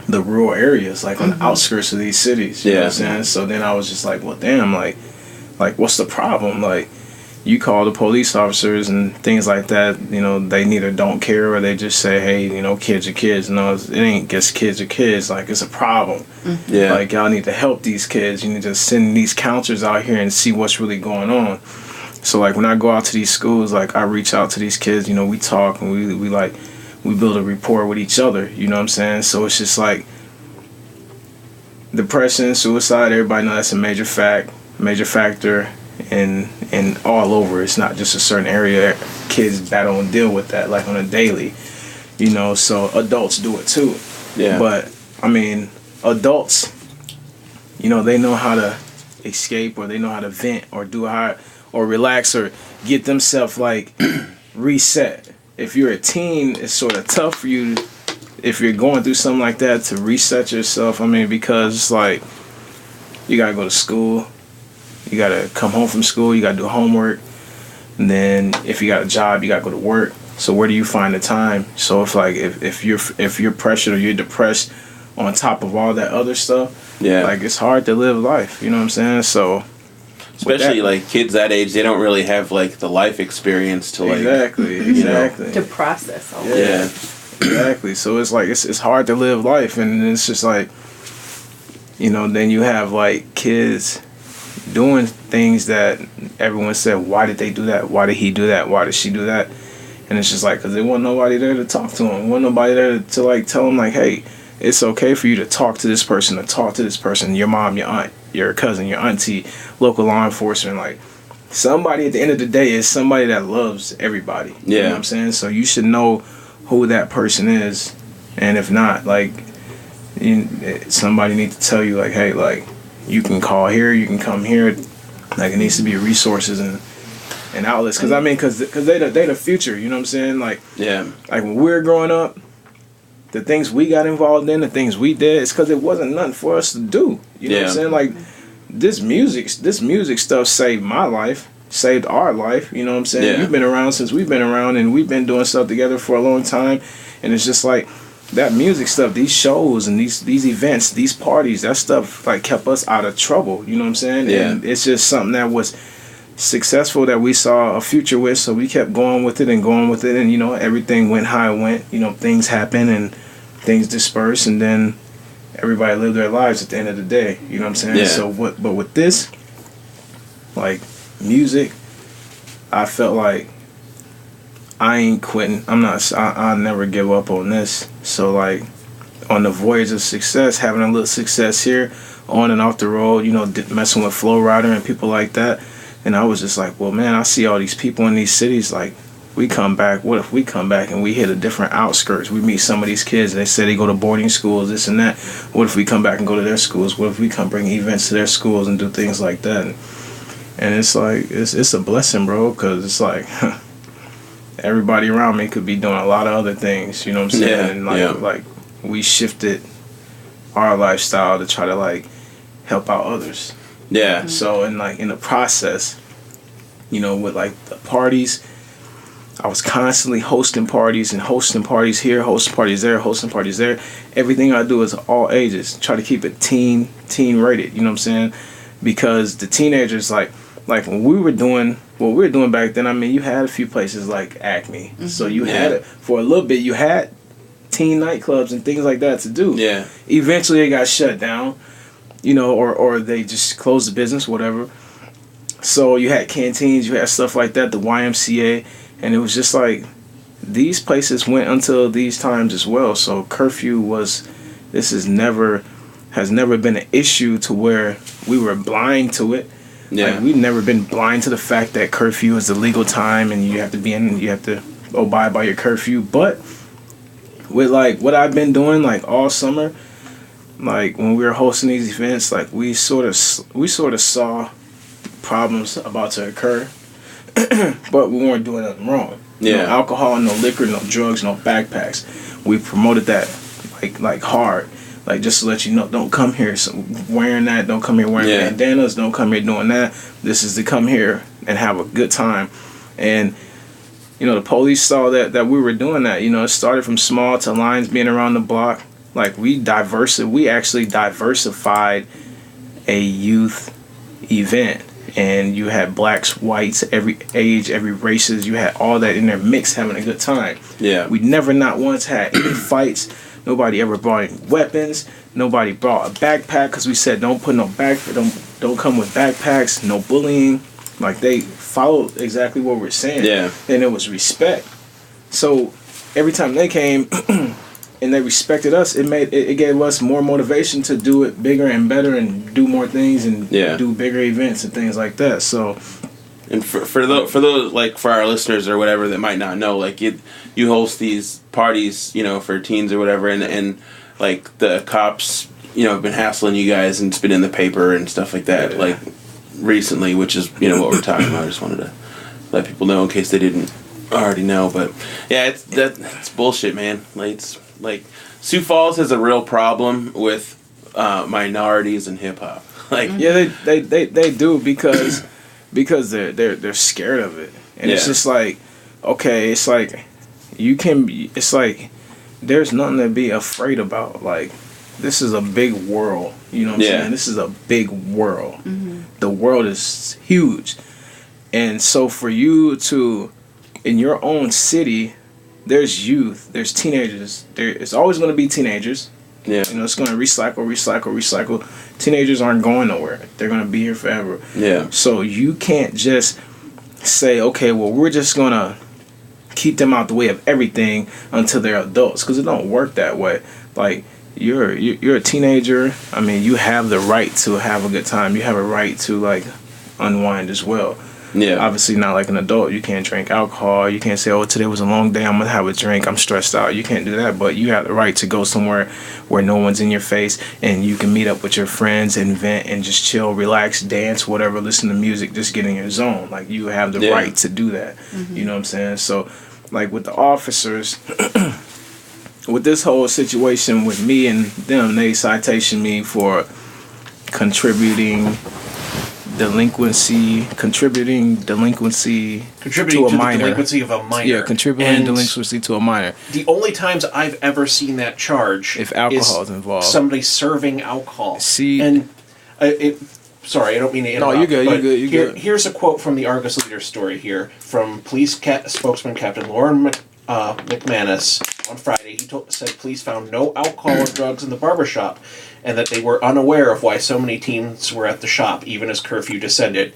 the rural areas, like on the outskirts of these cities, you know what I'm saying? So then I was just like, well, damn, like what's the problem? Like, you call the police officers and things like that, you know, they neither don't care or they just say, hey, you know, kids are kids. No, it ain't just kids are kids. Like, it's a problem. Like, y'all need to help these kids. You need to send these counselors out here and see what's really going on. So, like, when I go out to these schools, like, I reach out to these kids, you know, we talk and we build a rapport with each other, you know what I'm saying? So it's just like depression, suicide, everybody knows that's a major factor and all over. It's not just a certain area. Kids battle and deal with that like on a daily, you know, so adults do it too. Yeah. But I mean, adults, you know, they know how to escape, or they know how to vent or or relax or get themselves like reset. If you're a teen, it's sort of tough for you, if you're going through something like that, to reset yourself. I mean, because it's like, you gotta go to school, you gotta come home from school, you gotta do homework, and then if you got a job, you gotta go to work. So where do you find the time? So if you're pressured or you're depressed on top of all that other stuff, like, it's hard to live life. You know what I'm saying? So. Especially like kids that age, they don't really have like the life experience to like exactly to process all that. Exactly. So it's like it's hard to live life, and it's just like, you know, then you have like kids doing things that everyone said, why did they do that? Why did he do that? Why did she do that? And it's just like, because there wasn't nobody there to talk to them. There wasn't nobody there to like tell them like, hey, it's okay for you to talk to this person, your mom, your aunt, your cousin, your auntie, local law enforcement. Like, somebody at the end of the day is somebody that loves everybody. You know what I'm saying? So you should know who that person is. And if not, like, somebody needs to tell you, like, hey, like, you can call here, you can come here. Like, it needs to be resources and outlets. Because, I mean, because they the future, you know what I'm saying? Like, like when we were growing up, the things we got involved in, the things we did, it's because it wasn't nothing for us to do. You know what I'm saying? Like, this music stuff saved my life, saved our life. You know what I'm saying? You've been around since we've been around, and we've been doing stuff together for a long time. And it's just like, that music stuff, these shows and these events, these parties, that stuff like kept us out of trouble. You know what I'm saying? And it's just something that was successful that we saw a future with, so we kept going with it, and you know, everything went how it went. You know, things happen and things disperse, and then everybody lived their lives at the end of the day. You know what I'm saying? So but with this, like, music, I felt like I ain't quitting. I'll never give up on this. So like, on the voyage of success, having a little success here, on and off the road, you know, messing with Flow Rider and people like that. And I was just like, well, man, I see all these people in these cities, like, we come back. What if we come back and we hit a different outskirts? We meet some of these kids. They say they go to boarding schools, this and that. What if we come back and go to their schools? What if we come bring events to their schools and do things like that? And it's like, it's a blessing, bro, because it's like everybody around me could be doing a lot of other things, you know what I'm saying? Yeah, And like we shifted our lifestyle to try to like help out others. Yeah. So in the process, you know, with like the parties, I was constantly hosting parties here, hosting parties there, hosting parties there. Everything I do is all ages. Try to keep it teen rated, you know what I'm saying? Because the teenagers, like when we were doing what we were doing back then, I mean, you had a few places like Acme. Mm-hmm. So you had it for a little bit, you had teen nightclubs and things like that to do. Yeah. Eventually it got shut down, you know, or they just closed the business, whatever. So you had canteens, you had stuff like that, the YMCA, and it was just like these places went until these times as well. So curfew has never been an issue to where we were blind to it. Yeah. Like, we've never been blind to the fact that curfew is the legal time and you have to abide by your curfew. But with like what I've been doing like all summer, like when we were hosting these events, like we sort of saw problems about to occur, but we weren't doing nothing wrong. Yeah. No alcohol, no liquor, no drugs, no backpacks. We promoted that like hard. Like, just to let you know, don't come here wearing that. Don't come here wearing bandanas. Don't come here doing that. This is to come here and have a good time. And, you know, the police saw that we were doing that. You know, it started from small to lines being around the block. Like, we actually diversified a youth event. And you had blacks, whites, every age, every races. You had all that in there mixed, having a good time. Yeah. We never not once had any fights. Nobody ever brought any weapons. Nobody brought a backpack because we said don't put no don't come with backpacks. No bullying. Like, they followed exactly what we're saying. Yeah. And it was respect. So every time they came and they respected us, it gave us more motivation to do it bigger and better and do more things and do bigger events and things like that. So. And for those like for our listeners or whatever that might not know, like you host these parties, you know, for teens or whatever, and like the cops, you know, have been hassling you guys and it's been in the paper and stuff like that, like recently, which is, you know, what we're talking about. I just wanted to let people know in case they didn't already know, but yeah, it's bullshit, man. Like, it's like Sioux Falls has a real problem with minorities in hip hop. Like, yeah, they do because they're scared of it, and it's just like, okay, it's like it's like there's nothing to be afraid about. Like, this is a big world, you know what I'm saying? This is a big world. Mm-hmm. The world is huge, and so for you to, in your own city, there's youth, there's teenagers. It's always going to be teenagers. Yeah, you know, it's going to recycle. Teenagers aren't going nowhere. They're going to be here forever. Yeah. So you can't just say, okay, well, we're just going to keep them out the way of everything until they're adults, because it don't work that way. Like, you're a teenager. I mean, you have the right to have a good time. You have a right to, like, unwind as well. Yeah. Obviously not like an adult. You can't drink alcohol. You can't say, oh, today was a long day, I'm going to have a drink, I'm stressed out. You can't do that, but you have the right to go somewhere where no one's in your face and you can meet up with your friends and vent and just chill, relax, dance, whatever, listen to music, just get in your zone. Like, you have the right to do that. Mm-hmm. You know what I'm saying? So, like, with the officers, with this whole situation with me and them, they citation me for contributing delinquency to a minor. Delinquency of a minor. Yeah, contributing delinquency to a minor. The only times I've ever seen that charge, if alcohol is involved, somebody serving alcohol. See, and sorry, I don't mean to interrupt. No, you're good. You're good. Here's a quote from the Argus Leader story here from police spokesman Captain Lauren McManus on Friday. He said police found no alcohol or drugs in the barbershop, and that they were unaware of why so many teens were at the shop, even as curfew descended.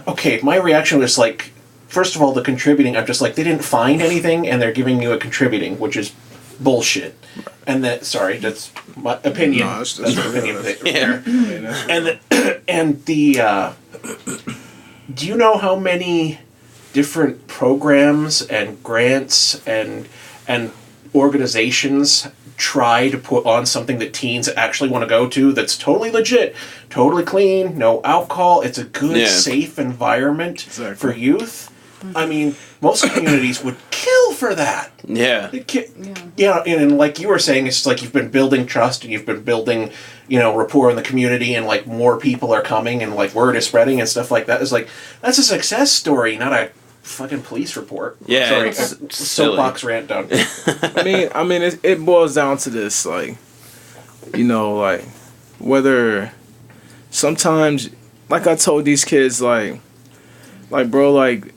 Okay, my reaction was like, first of all, the contributing, I'm just like, they didn't find anything, and they're giving you a contributing, which is bullshit. And that, sorry, that's my opinion. No, that's my opinion. Do you know how many different programs and grants and organizations try to put on something that teens actually want to go to that's totally legit, totally clean, no alcohol. It's a good, safe environment for youth. I mean, most communities would kill for that. Yeah. And like you were saying, it's like you've been building trust and you've been building, rapport in the community, and like more people are coming and like word is spreading and stuff like that. It's like, that's a success story, not a fucking police report. Yeah. Sorry, It's soapbox rant done. I mean, it boils down to this, like, like, whether sometimes, like I told these kids, like, bro, like,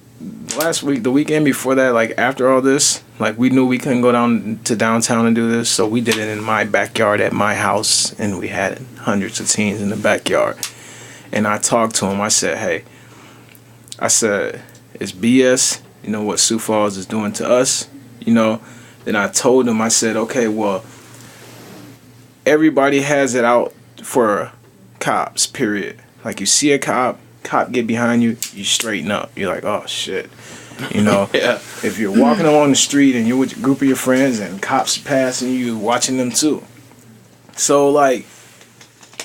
last week, the weekend before that, like, after all this, like, we knew we couldn't go down to downtown and do this, so we did it in my backyard at my house, and we had hundreds of teens in the backyard. And I talked to them. I said, hey, it's BS, what Sioux Falls is doing to us, Then I told them, I said, okay, well, everybody has it out for cops, period. Like, you see a cop get behind you, you straighten up. You're like, oh, shit. If you're walking along the street and you're with a group of your friends and cops passing you, watching them too. So, like,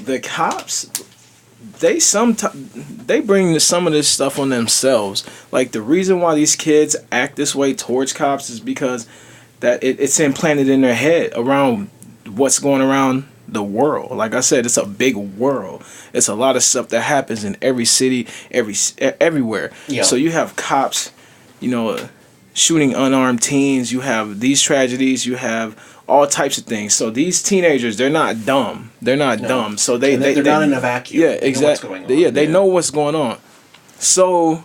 the cops, they bring some of this stuff on themselves. Like, the reason why these kids act this way towards cops is because that it's implanted in their head around what's going around the world. Like I said, it's a big world. It's a lot of stuff that happens in every city, everywhere. Yeah. So you have cops, shooting unarmed teens. You have these tragedies. You have all types of things. So these teenagers, they're not dumb. They're not dumb. So they're not in a vacuum. Yeah, exactly. They know what's going on. So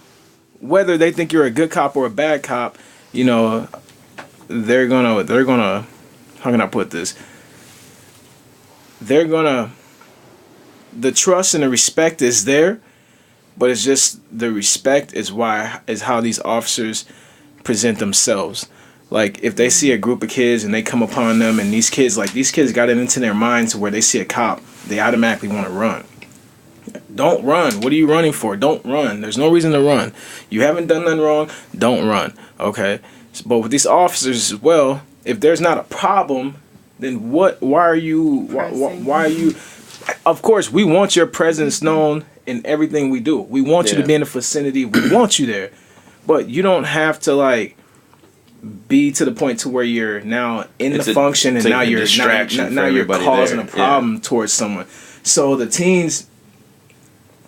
whether they think you're a good cop or a bad cop, they're gonna how can I put this? The trust and the respect is there, but it's just the respect is how these officers present themselves. Like, if they see a group of kids and they come upon them, and these kids got it into their minds where they see a cop, they automatically want to run. Don't run. What are you running for? Don't run. There's no reason to run. You haven't done nothing wrong. Don't run. Okay? But with these officers as well, if there's not a problem, then why are you... Of course, we want your presence known in everything we do. We want you to be in the vicinity. We want you there. But you don't have to, like, be to the point to where you're now in the function, and now you're causing a problem towards someone. So the teens,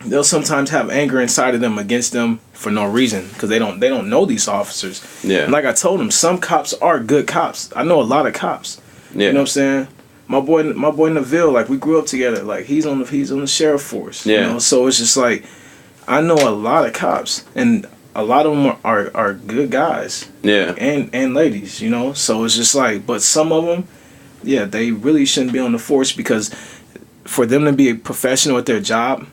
they'll sometimes have anger inside of them against them for no reason, because they don't know these officers. Yeah. And like I told them, some cops are good cops. I know a lot of cops. Yeah. You know what I'm saying? My boy Neville, like, we grew up together. Like, he's on the sheriff force. Yeah. So it's just like, I know a lot of cops, and a lot of them are good guys. Yeah. And ladies, So it's just like, but some of them, they really shouldn't be on the force, because for them to be a professional at their job,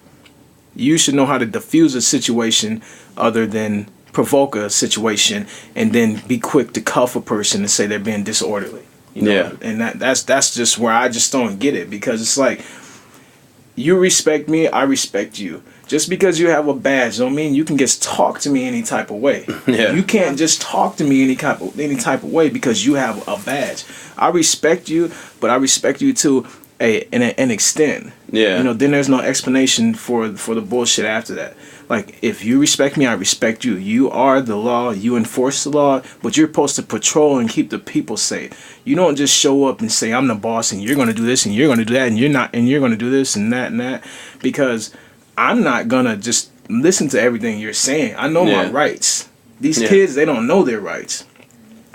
you should know how to diffuse a situation other than provoke a situation and then be quick to cuff a person and say they're being disorderly. And that's just where I just don't get it, because it's like, you respect me, I respect you. Just because you have a badge don't mean you can just talk to me any type of way. Yeah. You can't just talk to me any type of way because you have a badge. I respect you, but I respect you to an extent. Yeah. Then there's no explanation for the bullshit after that. Like, if you respect me, I respect you. You are the law. You enforce the law, but you're supposed to patrol and keep the people safe. You don't just show up and say, I'm the boss, and you're going to do this, and you're going to do that, and you're going to do this and that, because I'm not going to just listen to everything you're saying. I know my rights. These kids, they don't know their rights.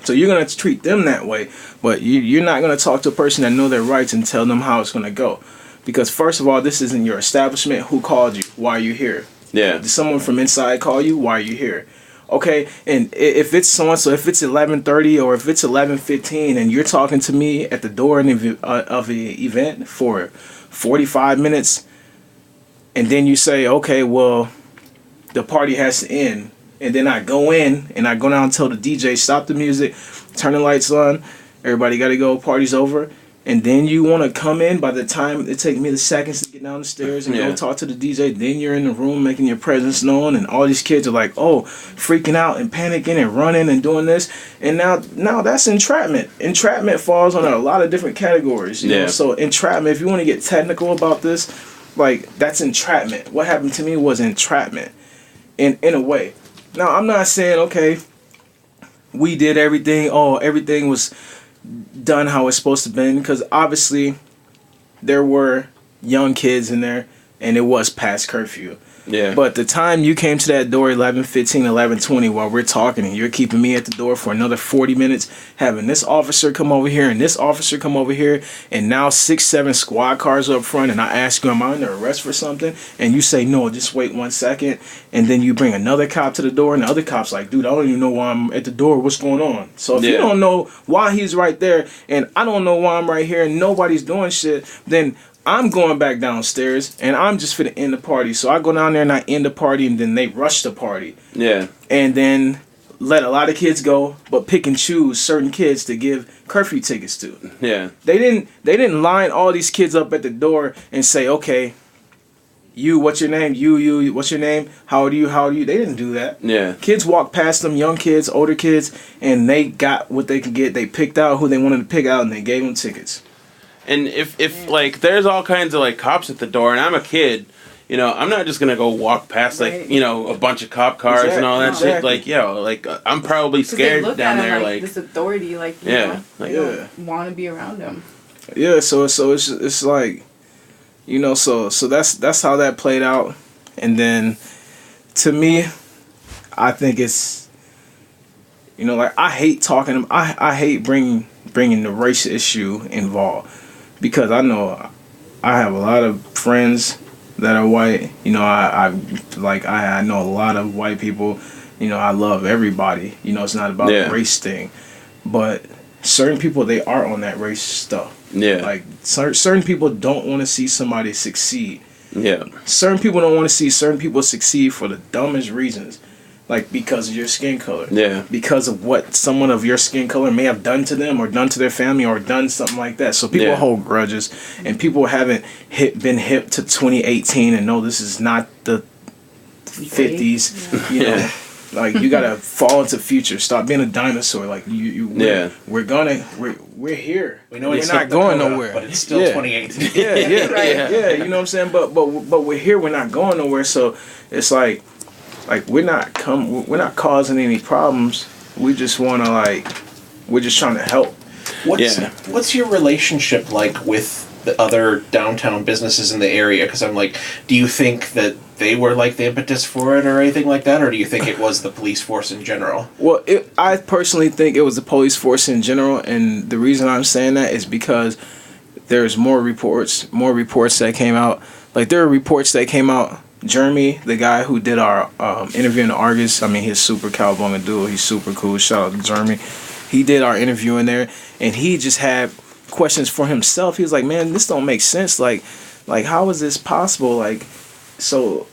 So you're going to treat them that way, but you're not going to talk to a person that know their rights and tell them how it's going to go. Because first of all, this isn't your establishment. Who called you? Why are you here? Yeah. Did someone from inside call you? Why are you here? Okay, and if it's so-and-so, if it's 11:30 or if it's 11:15 and you're talking to me at the door of the event for 45 minutes, and then you say, okay, well, the party has to end, and then I go in and I go down and tell the DJ, stop the music, turn the lights on, everybody got to go, party's over, and then you want to come in. By the time it takes me the seconds to get down the stairs and go talk to the DJ, then you're in the room making your presence known, and all these kids are like, oh, freaking out and panicking and running and doing this. And now that's entrapment. Entrapment falls under a lot of different categories. You know? So entrapment, if you want to get technical about this, like, that's entrapment. What happened to me was entrapment in a way. Now, I'm not saying, okay, we did everything. Oh, everything was done how it's supposed to be, because obviously there were young kids in there and it was past curfew. Yeah. But the time you came to that door, 11:15, 11:20, while we're talking, and you're keeping me at the door for another 40 minutes, having this officer come over here and this officer come over here, and now 6-7 squad cars up front, and I ask you, am I under arrest for something? And you say, no, just wait 1 second. And then you bring another cop to the door, and the other cop's like, dude, I don't even know why I'm at the door. What's going on? So if you don't know why he's right there, and I don't know why I'm right here, and nobody's doing shit, then I'm going back downstairs, and I'm just finna end the party. So I go down there and I end the party, and then they rush the party. Yeah. And then let a lot of kids go, but pick and choose certain kids to give curfew tickets to. Yeah. They didn't line all these kids up at the door and say, okay, you, what's your name? You, what's your name? How old are you? They didn't do that. Yeah. Kids walked past them, young kids, older kids, and they got what they could get. They picked out who they wanted to pick out, and they gave them tickets. And if like, there's all kinds of, like, cops at the door, and I'm a kid, you know, I'm not just going to go walk past, like, you know, a bunch of cop cars and all that shit. Like, like, I'm probably scared down there, like this authority, like, you know, like, you don't want to be around them. Yeah, so it's like, you know, so that's how that played out. And then, to me, I think it's, you know, like, I hate talking, I hate bringing the race issue involved, because I know I have a lot of friends that are white. You know, I know a lot of white people. You know, I love everybody. You know, it's not about the race thing, but certain people, they are on that race stuff. Yeah, like certain people don't want to see somebody succeed. Yeah, certain people don't want to see certain people succeed for the dumbest reasons. Like, because of your skin color. Yeah. Because of what someone of your skin color may have done to them, or done to their family, or done something like that. So people hold grudges, and people haven't been hip to 2018 and know this is not the 50s. You know, like, you gotta fall into future. Stop being a dinosaur. Like, we're here. We know it's not going nowhere, but it's still 2018. Yeah. You know what I'm saying? But we're here. We're not going nowhere. So it's like we're not causing any problems. We just want to, we're just trying to help. What's your relationship like with the other downtown businesses in the area? Because I'm like, do you think that they were like the impetus for it or anything like that, or do you think it was the police force in general? Well, I personally think it was the police force in general, and the reason I'm saying that is because there's more reports that came out. Like, there are reports that came out. Jeremy, the guy who did our interview in the Argus, I mean, he's super cowabunga dude. He's super cool. Shout out to Jeremy. He did our interview in there, and he just had questions for himself. He was like, man, this don't make sense. Like how is this possible? Like, so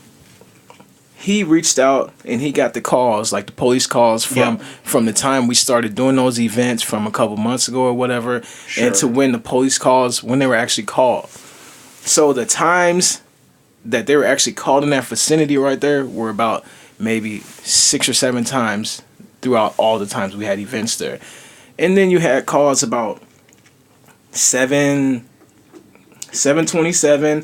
he reached out, and he got the calls, like the police calls from the time we started doing those events from a couple months ago or whatever, and to when the police calls, when they were actually called. So the times that they were actually called in that vicinity right there were about maybe 6 or 7 times throughout all the times we had events there. And then you had calls about 727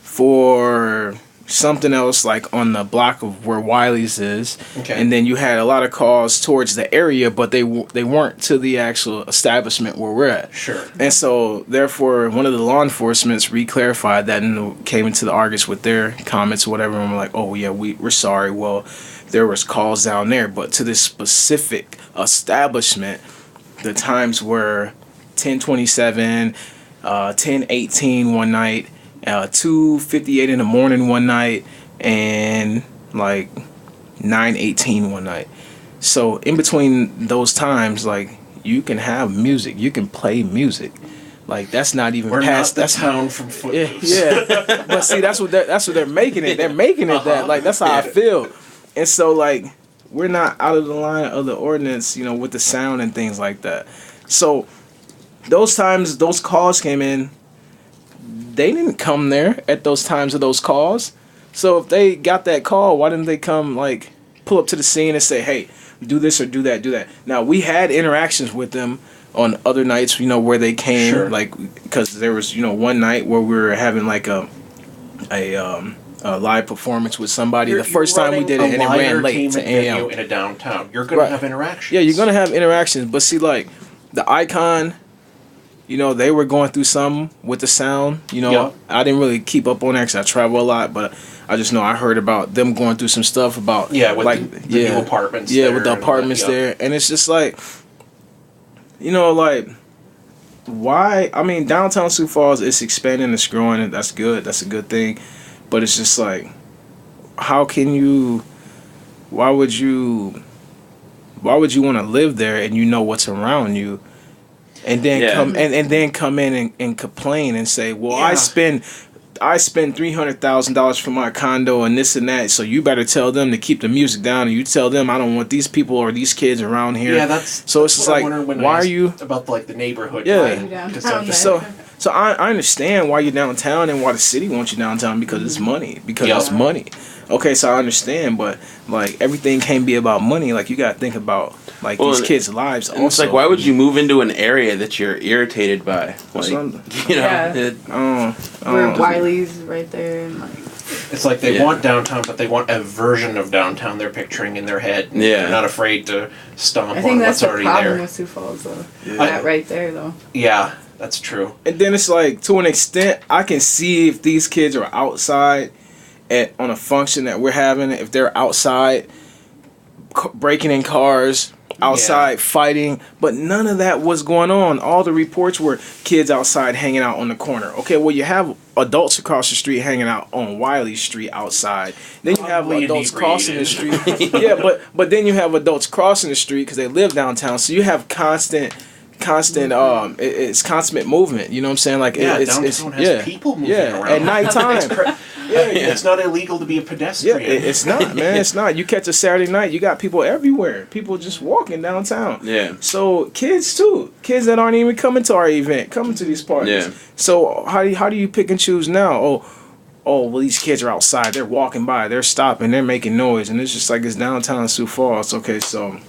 for something else, like on the block of where Wiley's is. Okay. And then you had a lot of calls towards the area, but they weren't to the actual establishment where we're at. Sure. And so, therefore, one of the law enforcements re-clarified that and came into the Argus with their comments or whatever, and we're like, oh, yeah, we're sorry. Well, there was calls down there, but to this specific establishment, the times were 10:27, 10:18 one night, 2:58 in the morning one night, and like 9:18 one night. So in between those times, like, you can have music, you can play music. Like, that's not even past. That's town from Footloose. Yeah. But see, that's what they're making it. They're making it that. Like, that's how I feel. And so, like, we're not out of the line of the ordinance, you know, with the sound and things like that. So those times those calls came in, they didn't come there at those times of those calls. So if they got that call, why didn't they come, like, pull up to the scene and say, hey, do this or do that, do that. Now, we had interactions with them on other nights, you know, where they came, Sure. like, because there was, you know, one night where we were having, like, a live performance with somebody. The first time we did it, and it ran late to AM. In a downtown, you're going to have interactions. Yeah, you're going to have interactions. But see, like, the Icon, you know, they were going through something with the sound. You know, Yeah. I didn't really keep up on that because I travel a lot, but I just know I heard about them going through some stuff about, Yeah, with like, the new apartments Yeah, there with the and apartments all that, there. And it's just like, you know, like, why? I mean, downtown Sioux Falls, it's expanding, it's growing, and that's good. That's a good thing. But it's just like, how can you, why would you want to live there and you know what's around you, and then come in and complain and say, well, I spend $300,000 for my condo and this and that, so you better tell them to keep the music down, and you tell them I don't want these people or these kids around here. Yeah, that's so it's just like, why are you about like the neighborhood? Yeah. Discussion. So I understand why you're downtown and why the city wants you downtown, because it's money. Because it's money. Okay, so I understand, but like, everything can't be about money. Like, you gotta think about, like, these kids' lives also. It's like, why would you move into an area that you're irritated by? Like, you know, where Wiley's right there, and like, it's like they want downtown, but they want a version of downtown they're picturing in their head. Yeah, they're not afraid to stomp I think on that's what's the already problem there. with Sioux Falls, though. That right there, though. Yeah, that's true. And then it's like, to an extent, I can see if these kids are outside on a function that we're having, if they're outside breaking in cars, outside fighting, but none of that was going on. All the reports were kids outside hanging out on the corner. Okay, well, you have adults across the street hanging out on Wiley Street outside. Then you have adults crossing the street. Yeah, but then you have adults crossing the street because they live downtown. So you have constant it's constant movement. You know what I'm saying? Like, downtown has people moving around at nighttime. It's not illegal to be a pedestrian. Yeah, it's not, man. It's not. You catch a Saturday night, you got people everywhere. People just walking downtown. Yeah. So kids too. Kids that aren't even coming to our event, coming to these parties. Yeah. So how do you pick and choose now? Oh, well, these kids are outside. They're walking by. They're stopping. They're making noise, and it's just like, it's downtown Sioux Falls. Okay, so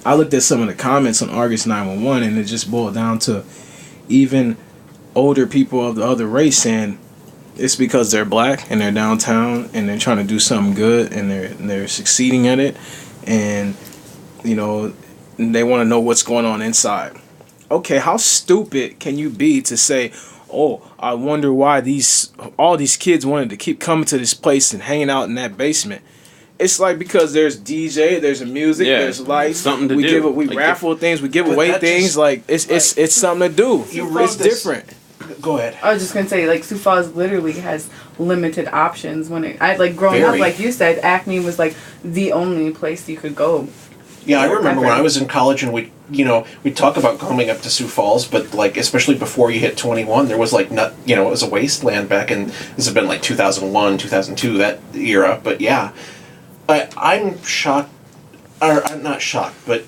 I looked at some of the comments on Argus 911, and it just boiled down to even older people of the other race saying, it's because they're black and they're downtown and they're trying to do something good and they're succeeding at it, and you know, they want to know what's going on inside. Okay, how stupid can you be to say, oh, I wonder why all these kids wanted to keep coming to this place and hanging out in that basement? It's like, because there's DJ, there's music, there's lights, something to do. We raffle things, we give away things. Like, it's something to do. It's different. Go ahead. I was just gonna say, like, Sioux Falls literally has limited options. Growing up, like you said, Acme was like the only place you could go. Yeah, I remember when I was in college and we'd talk about coming up to Sioux Falls, but like, especially before you hit 21, there was like it was a wasteland back in, this has been like 2001, 2002, that era. But yeah, I'm shocked, or I'm not shocked, but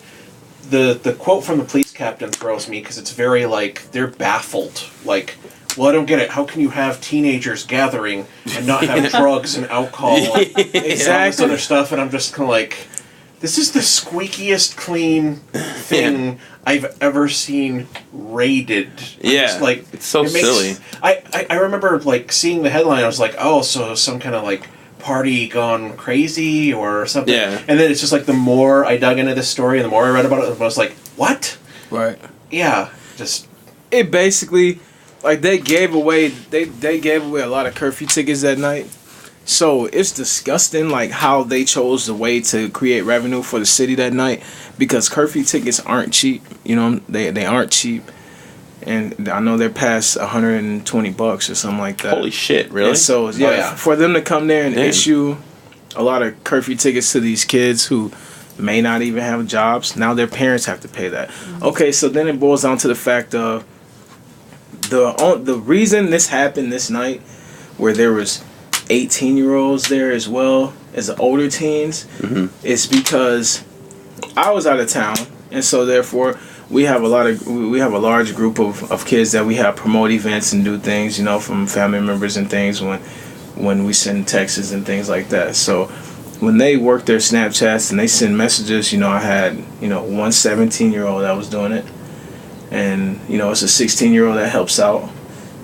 the quote from the police captain throws me, because it's very like, they're baffled. Like, well, I don't get it. How can you have teenagers gathering and not have drugs and alcohol and all this other stuff? And I'm just kind of like, this is the squeakiest clean thing I've ever seen raided. Yeah, it's so silly. I remember like seeing the headline. I was like, oh, so some kind of like party gone crazy or something. Yeah. And then it's just like, the more I dug into this story and the more I read about it, I was like, what? Right. Yeah. Just. It basically, like, they gave away a lot of curfew tickets that night. So it's disgusting, like, how they chose the way to create revenue for the city that night, because curfew tickets aren't cheap. You know, they aren't cheap. And I know they're past $120 or something like that. Holy shit, really? And so, for them to come there and issue a lot of curfew tickets to these kids who may not even have jobs, now their parents have to pay that. Mm-hmm. Okay, so then it boils down to the fact of the reason this happened this night, where there was 18-year-olds there as well as the older teens, is because I was out of town, and so therefore we have a large group of kids that we have promote events and do things, you know, from family members and things when we send texts and things like that. So when they work their Snapchats and they send messages, you know, I had, you know, one 17-year-old that was doing it, and, you know, it's a 16-year-old that helps out,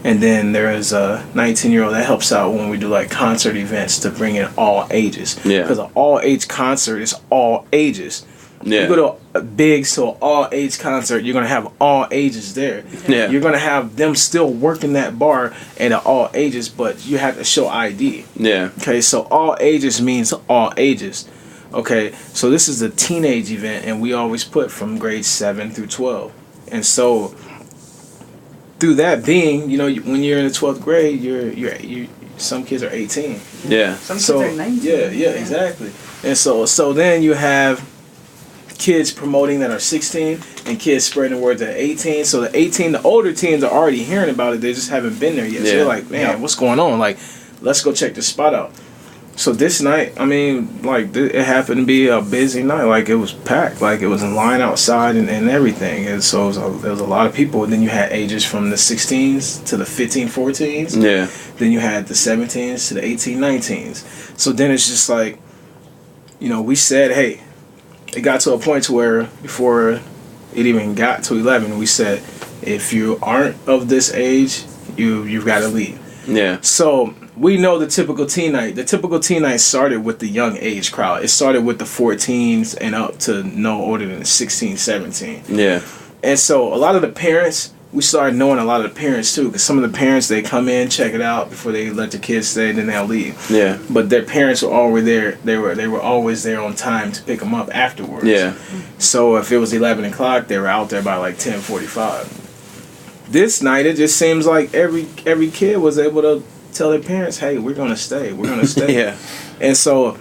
and then there is a 19-year-old that helps out when we do like concert events to bring in all ages. Yeah. Because an all-age concert is all ages. Yeah. You go to a Biggs to an all-age concert, you're going to have all ages there. Yeah. You're going to have them still working that bar at all ages, but you have to show ID. Yeah. Okay, so all ages means all ages. Okay, so this is a teenage event, and we always put from grades 7 through 12. And so through that being, you know, when you're in the 12th grade, you're some kids are 18. Yeah. Some kids are 19. Yeah, exactly. And so then you have kids promoting that are 16 and kids spreading the word to 18. So the older teens are already hearing about it. They just haven't been there yet. So they're like, man, what's going on? Like, let's go check this spot out. So this night, I mean, like, it happened to be a busy night. Like, it was packed. Like, it was in line outside and everything. And so there was a lot of people. And then you had ages from the 16s to the 15, 14s. Yeah. Then you had the 17s to the 18, 19s. So then it's just like, you know, we said, hey, it got to a point to where before it even got to 11, we said, if you aren't of this age, you've got to leave. Yeah. So we know the typical teen night. The typical teen night started with the young age crowd. It started with the 14s and up to no older than 16, 17. Yeah. And so a lot of the parents, we started knowing a lot of the parents too, because some of the parents, they come in, check it out before they let their kids stay, then they'll leave. Yeah. But their parents were always there. They were always there on time to pick them up afterwards. Yeah. So if it was 11 o'clock, they were out there by like 10:45. This night, it just seems like every kid was able to tell their parents, hey, we're going to stay. We're going to stay. Yeah. And so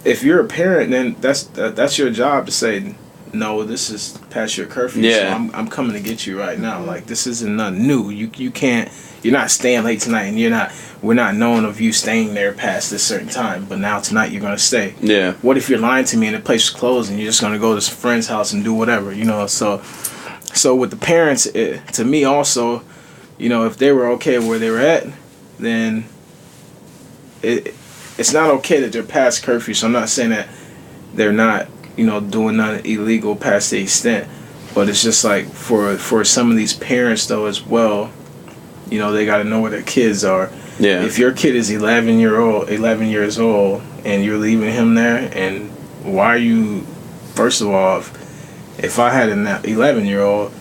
if you're a parent, then that's your job to say, no, this is past your curfew. Yeah. So I'm coming to get you right now. Like, this isn't nothing new. You can't, you're not staying late tonight, and we're not knowing of you staying there past this certain time, but now tonight you're going to stay. Yeah. What if you're lying to me and the place is closed and you're just going to go to some friend's house and do whatever, you know? So with the parents, to me also, you know, if they were okay where they were at, then it's not okay that they're past curfew. So I'm not saying that they're not, you know, doing nothing illegal past the extent, but it's just like for some of these parents though as well, you know, they got to know where their kids are. Yeah. If your kid is 11 years old and you're leaving him there, and why are you, first of all, if I had an 11-year-old,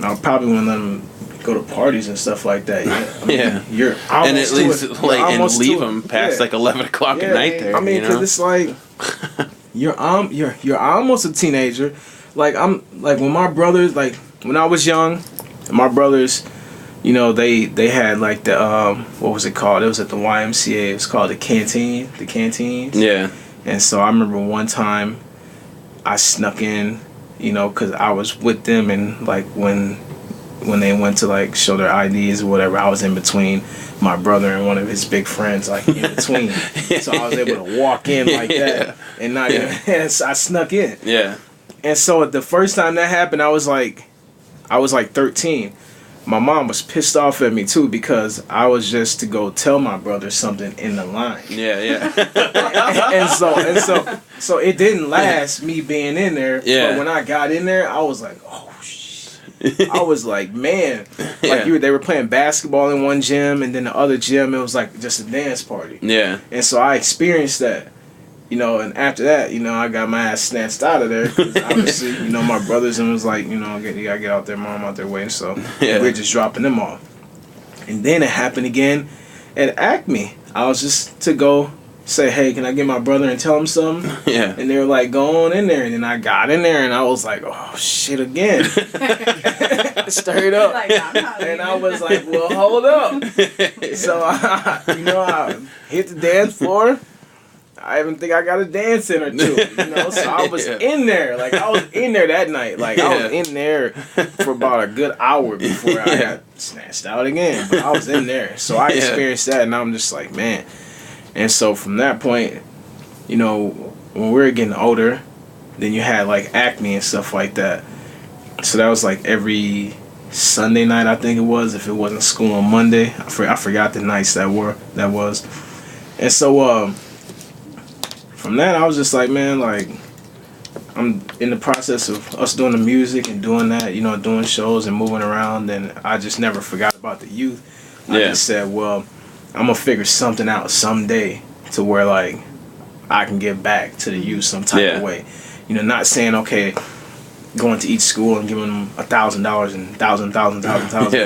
I probably wouldn't let him go to parties and stuff like that. I mean, Yeah. You're almost And at least and leave them past Yeah. like 11 o'clock at night there. I mean, because it's like you're almost a teenager. Like when my brothers, like when I was young, my brothers, you know, they had like the what was it called? It was at the YMCA. It was called the canteen. The canteens. Yeah. And so I remember one time I snuck in, you know, because I was with them, and like when they went to like show their IDs or whatever, I was in between my brother and one of his big friends, like in between. So I was able to walk in like that and not even. I snuck in. Yeah. And so the first time that happened, I was like 13. My mom was pissed off at me too, because I was just to go tell my brother something in the line. Yeah. and so it didn't last me being in there. Yeah. But when I got in there, I was like, oh shit. I was like, man, like Yeah. they were playing basketball in one gym, and then the other gym it was like just a dance party. Yeah. And so I experienced that. You know, and after that, you know, I got my ass snatched out of there. 'Cause obviously, you know, my brothers and was like, you know, you gotta get out there, mom out there waiting. So Yeah. we're just dropping them off. And then it happened again at Acme. I was just to go say, hey, can I get my brother and tell him something? Yeah. And they were like, go on in there. And then I got in there and I was like, oh shit again. Straight up. Like, I'm not And I leaving. was like, well, hold up. So I hit the dance floor. I even think I got a dance in or two, you know. So I was in there, like I was in there that night, like I was in there for about a good hour before I got snatched out again. But I was in there, so I experienced that, and I'm just like, man. And so from that point, you know, when we were getting older, then you had like Acme and stuff like that. So that was like every Sunday night, I think it was, if it wasn't school on Monday. I forgot the nights that was. And so from that, I was just like, man, like, I'm in the process of us doing the music and doing that, you know, doing shows and moving around, and I just never forgot about the youth. I just said, well, I'm gonna figure something out someday to where, like, I can give back to the youth some type of way. You know, not saying, okay, going to each school and giving them $1,000 and thousand,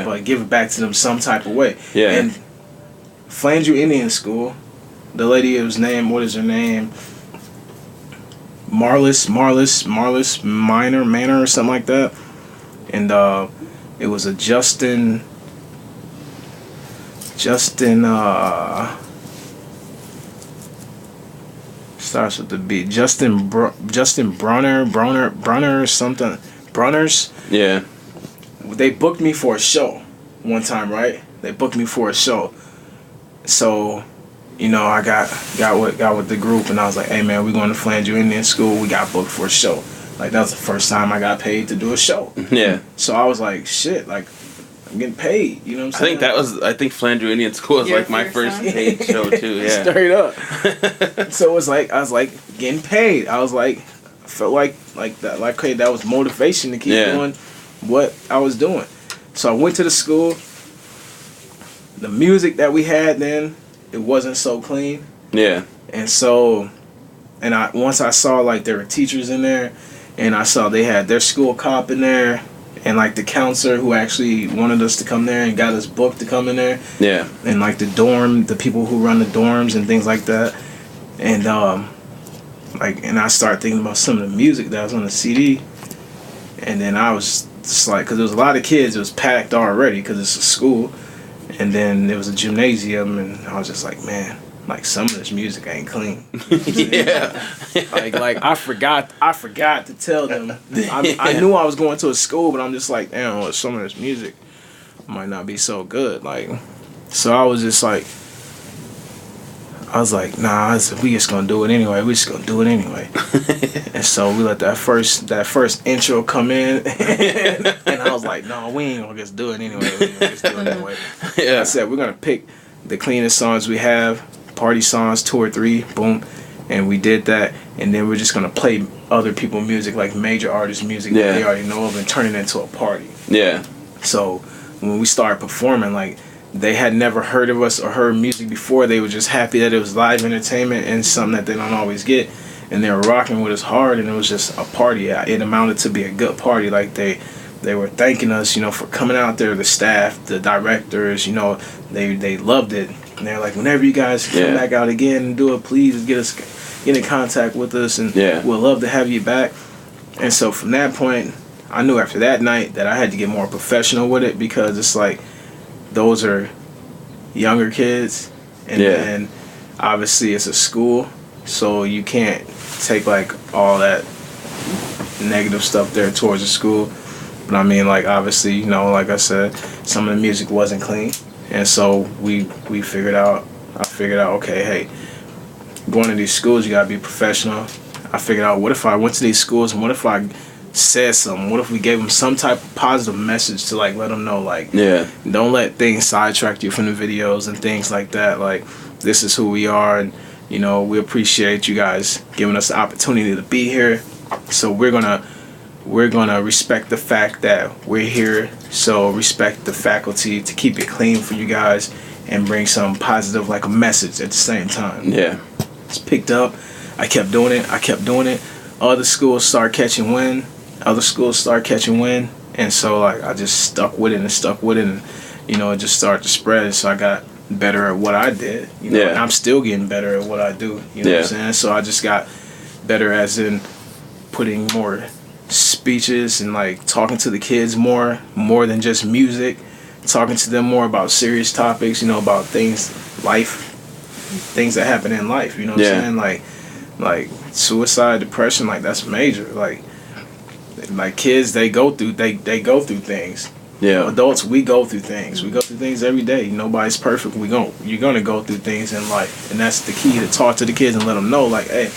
but give it back to them some type of way. And Flandreau Indian School, the lady, it was named, what is her name? Marlis Manor or something like that. And it was a Justin starts with the B. Justin Brunner or something. Brunners. Yeah. They booked me for a show one time, right? They booked me for a show. So, you know, I got with the group, and I was like, hey man, we're going to Flandreau Indian School. We got booked for a show. Like, that was the first time I got paid to do a show. Yeah. So I was like, shit, like, I'm getting paid, you know what I'm saying? I think Flandreau Indian School was like my first paid show too, yeah. Straight up. So it was like, I was like getting paid. I was like, I felt like that, like, okay, that was motivation to keep doing what I was doing. So I went to the school. The music that we had then, it wasn't so clean. Yeah. And so, once I saw, like, there were teachers in there, and I saw they had their school cop in there, and, like, the counselor who actually wanted us to come there and got us booked to come in there. Yeah. And, like, the people who run the dorms and things like that. And, and I started thinking about some of the music that was on the CD. And then I was just like, because there was a lot of kids, it was packed already because it's a school. And then there was a gymnasium, and I was just like, man, like, some of this music ain't clean. Yeah. like I forgot to tell them. I knew I was going to a school, but I'm just like, damn, some of this music might not be so good. Like, so I was just like, nah, we just gonna do it anyway. And so we let that first intro come in, and I was like, no, we ain't gonna just do it anyway. Yeah. I said, we're gonna pick the cleanest songs we have, party songs, 2 or 3, boom, and we did that. And then we're just gonna play other people's music, like major artists' music that they already know of, and turn it into a party. Yeah. So when we started performing, like, they had never heard of us or heard music before. They were just happy that it was live entertainment and something that they don't always get. And they were rocking with us hard, and it was just a party. It amounted to be a good party. Like, they were thanking us, you know, for coming out there. The staff, the directors, you know, they loved it. And they're like, whenever you guys come back out again and do it, please get in contact with us, and we'll love to have you back. And so from that point, I knew after that night that I had to get more professional with it, because it's like, those are younger kids, and then obviously it's a school, so you can't take, like, all that negative stuff there towards the school. But I mean, like, obviously, you know, like I said, some of the music wasn't clean, and so I figured out, okay, hey, going to these schools, you gotta be professional. I figured out, what if I went to these schools, and what if I said something? What if we gave them some type of positive message to, like, let them know, like, don't let things sidetrack you from the videos and things like that. Like, this is who we are, and, you know, we appreciate you guys giving us the opportunity to be here. So we're gonna respect the fact that we're here. So respect the faculty to keep it clean for you guys and bring some positive, like, a message at the same time. Yeah. It's picked up. I kept doing it. Other schools start catching wind. And so, like, I just stuck with it, and, you know, it just started to spread. So I got better at what I did, you know, and I'm still getting better at what I do, you know what I'm saying? So I just got better, as in putting more speeches and, like, talking to the kids more than just music, talking to them more about serious topics, you know, about things that happen in life, you know what I'm saying? Like suicide, depression, like, that's major. Like kids, they go through things. Yeah. Adults, we go through things. We go through things every day. Nobody's perfect. You're gonna go through things in life, and that's the key, to talk to the kids and let them know, like, hey,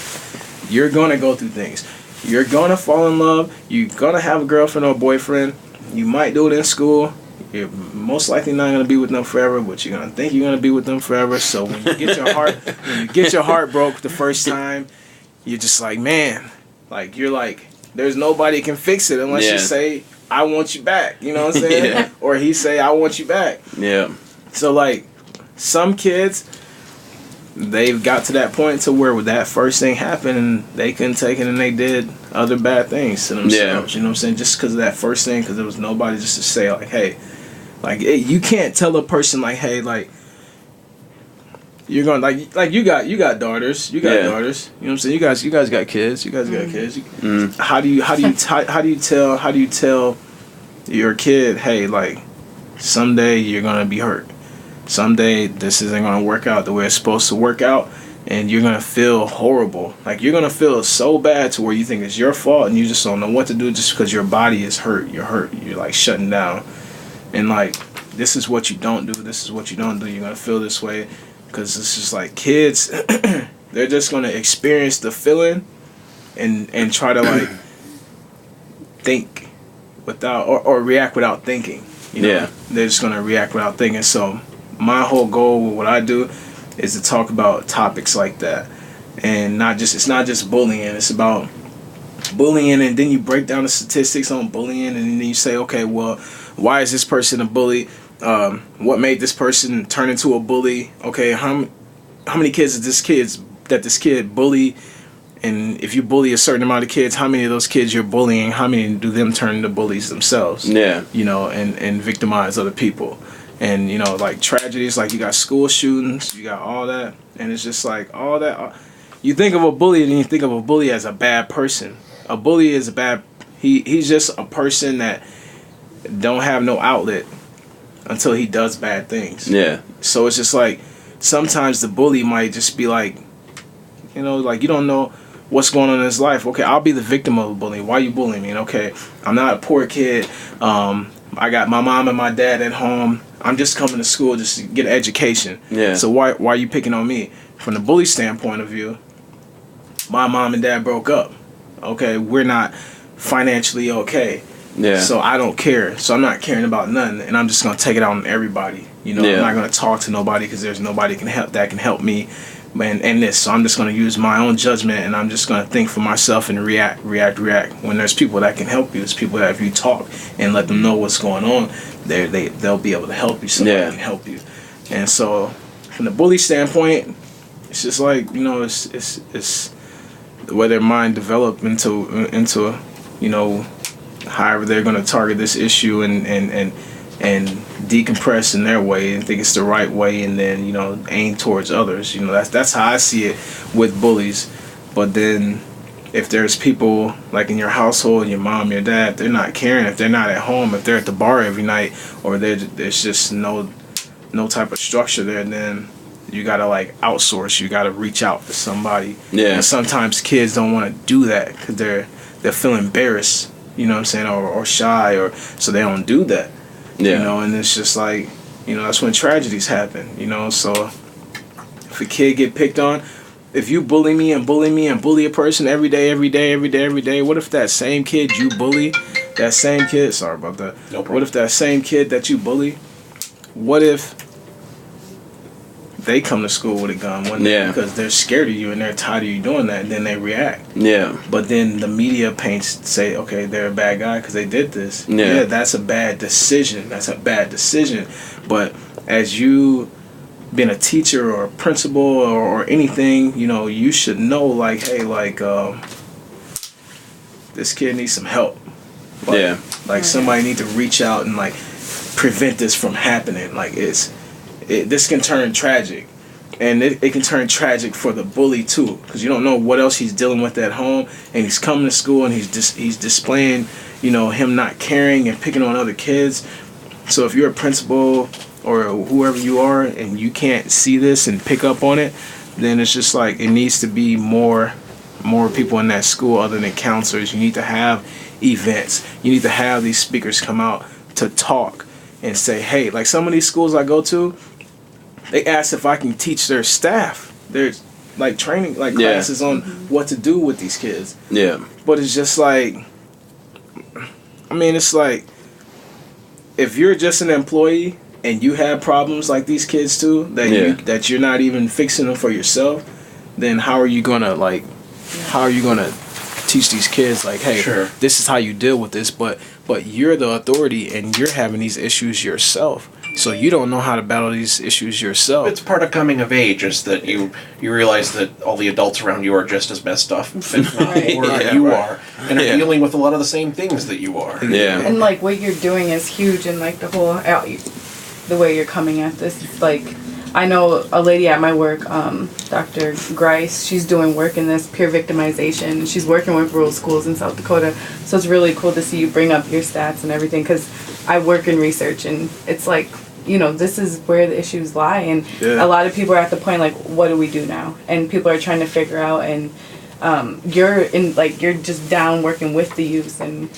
you're gonna go through things. you're gonna fall in love. You're gonna have a girlfriend or a boyfriend. You might do it in school. You're most likely not gonna be with them forever, but you're gonna think you're gonna be with them forever. So when you get your heart broke the first time, you're just like, man, like you're like, there's nobody can fix it unless you say, I want you back. You know what I'm saying? Or he say, I want you back. Yeah. So like, some kids, they've got to that point to where that first thing happened and they couldn't take it and they did other bad things to themselves. You know what I'm saying? Just because of that first thing, because there was nobody just to say like, hey, like you can't tell a person like, hey, like you're going like you got daughters, you got daughters. You know what I'm saying? You guys got kids. You guys got kids. How do you tell your kid, hey, like someday you're gonna be hurt. Someday this isn't gonna work out the way it's supposed to work out, and you're gonna feel horrible. Like you're gonna feel so bad to where you think it's your fault, and you just don't know what to do just because your body is hurt. You're hurt. You're like shutting down, and like this is what you don't do. This is what you don't do. You're gonna feel this way because it's just like kids. They're just gonna experience the feeling, and try to like think without or react without thinking. You know? They're just gonna react without thinking. So my whole goal with what I do is to talk about topics like that, and it's not just bullying. It's about bullying, and then you break down the statistics on bullying, and then you say, okay, well, why is this person a bully? What made this person turn into a bully? Okay, how many kids is this kid bully? And if you bully a certain amount of kids, how many of those kids you're bullying, how many do them turn into bullies themselves? Yeah. You know, and victimize other people. And, you know, like tragedies, like you got school shootings, you got all that. And it's just like all that. You think of a bully and you think of a bully as a bad person. A bully is he's just a person that don't have no outlet until he does bad things. Yeah. So it's just like sometimes the bully might just be like, you know, like you don't know what's going on in his life. Okay, I'll be the victim of a bullying. Why are you bullying me? And okay, I'm not a poor kid. I got my mom and my dad at home. I'm just coming to school just to get an education. Yeah. So why are you picking on me? From the bully standpoint of view, my mom and dad broke up. Okay, we're not financially okay. Yeah. So I don't care. So I'm not caring about nothing, and I'm just gonna take it out on everybody. You know, I'm not gonna talk to nobody because there's nobody that can help me. And this, so I'm just going to use my own judgment, and I'm just going to think for myself and react. When there's people that can help you, there's people that if you talk and let them know what's going on, they'll be able to help you. Somebody can help you. And so, from the bully standpoint, it's just like, you know, it's the way their mind develop into you know, however they're going to target this issue and decompress in their way and think it's the right way, and then, you know, aim towards others. You know, that's how I see it with bullies. But then if there's people like in your household, your mom, your dad, if they're not caring, if they're not at home, if they're at the bar every night, or there's just no type of structure there, then you gotta like outsource. You gotta reach out to somebody. Yeah. And sometimes kids don't want to do that because they'll feel embarrassed. You know what I'm saying, or shy, or so they don't do that. Yeah. You know, and it's just like, you know, that's when tragedies happen, you know. So if a kid get picked on, if you bully me and bully a person every day, what if that same kid you bully, sorry about that. No problem. What if that same kid that you bully, what if they come to school with a gun one day because they're scared of you and they're tired of you doing that, and then they react. Yeah. But then the media say, okay, they're a bad guy because they did this. Yeah, that's a bad decision. But as you being a teacher or a principal or anything, you know, you should know, like, hey, like, this kid needs some help. Like somebody need to reach out and like prevent this from happening. Like this can turn tragic, and it can turn tragic for the bully too, because you don't know what else he's dealing with at home, and he's coming to school and he's displaying, you know, him not caring and picking on other kids. So if you're a principal or whoever you are and you can't see this and pick up on it, then it's just like it needs to be more people in that school other than counselors. You need to have events. You need to have these speakers come out to talk and say, hey, like some of these schools I go to, they ask if I can teach their staff. like training, like classes on what to do with these kids. Yeah. But it's just like, I mean, it's like, if you're just an employee and you have problems like these kids too, that you're not even fixing them for yourself, then how are you gonna teach these kids like, hey, this is how you deal with this, but you're the authority and you're having these issues yourself. So you don't know how to battle these issues yourself. It's part of coming of age, is that you realize that all the adults around you are just as messed up, if not more than you are, and are dealing with a lot of the same things that you are. Yeah. And like what you're doing is huge, and like the whole the way you're coming at this, like I know a lady at my work, Dr. Grice, she's doing work in this peer victimization. She's working with rural schools in South Dakota. So it's really cool to see you bring up your stats and everything, because I work in research, and it's like, you know, this is where the issues lie. And a lot of people are at the point like, what do we do now? And people are trying to figure out, and you're just down working with the youth, and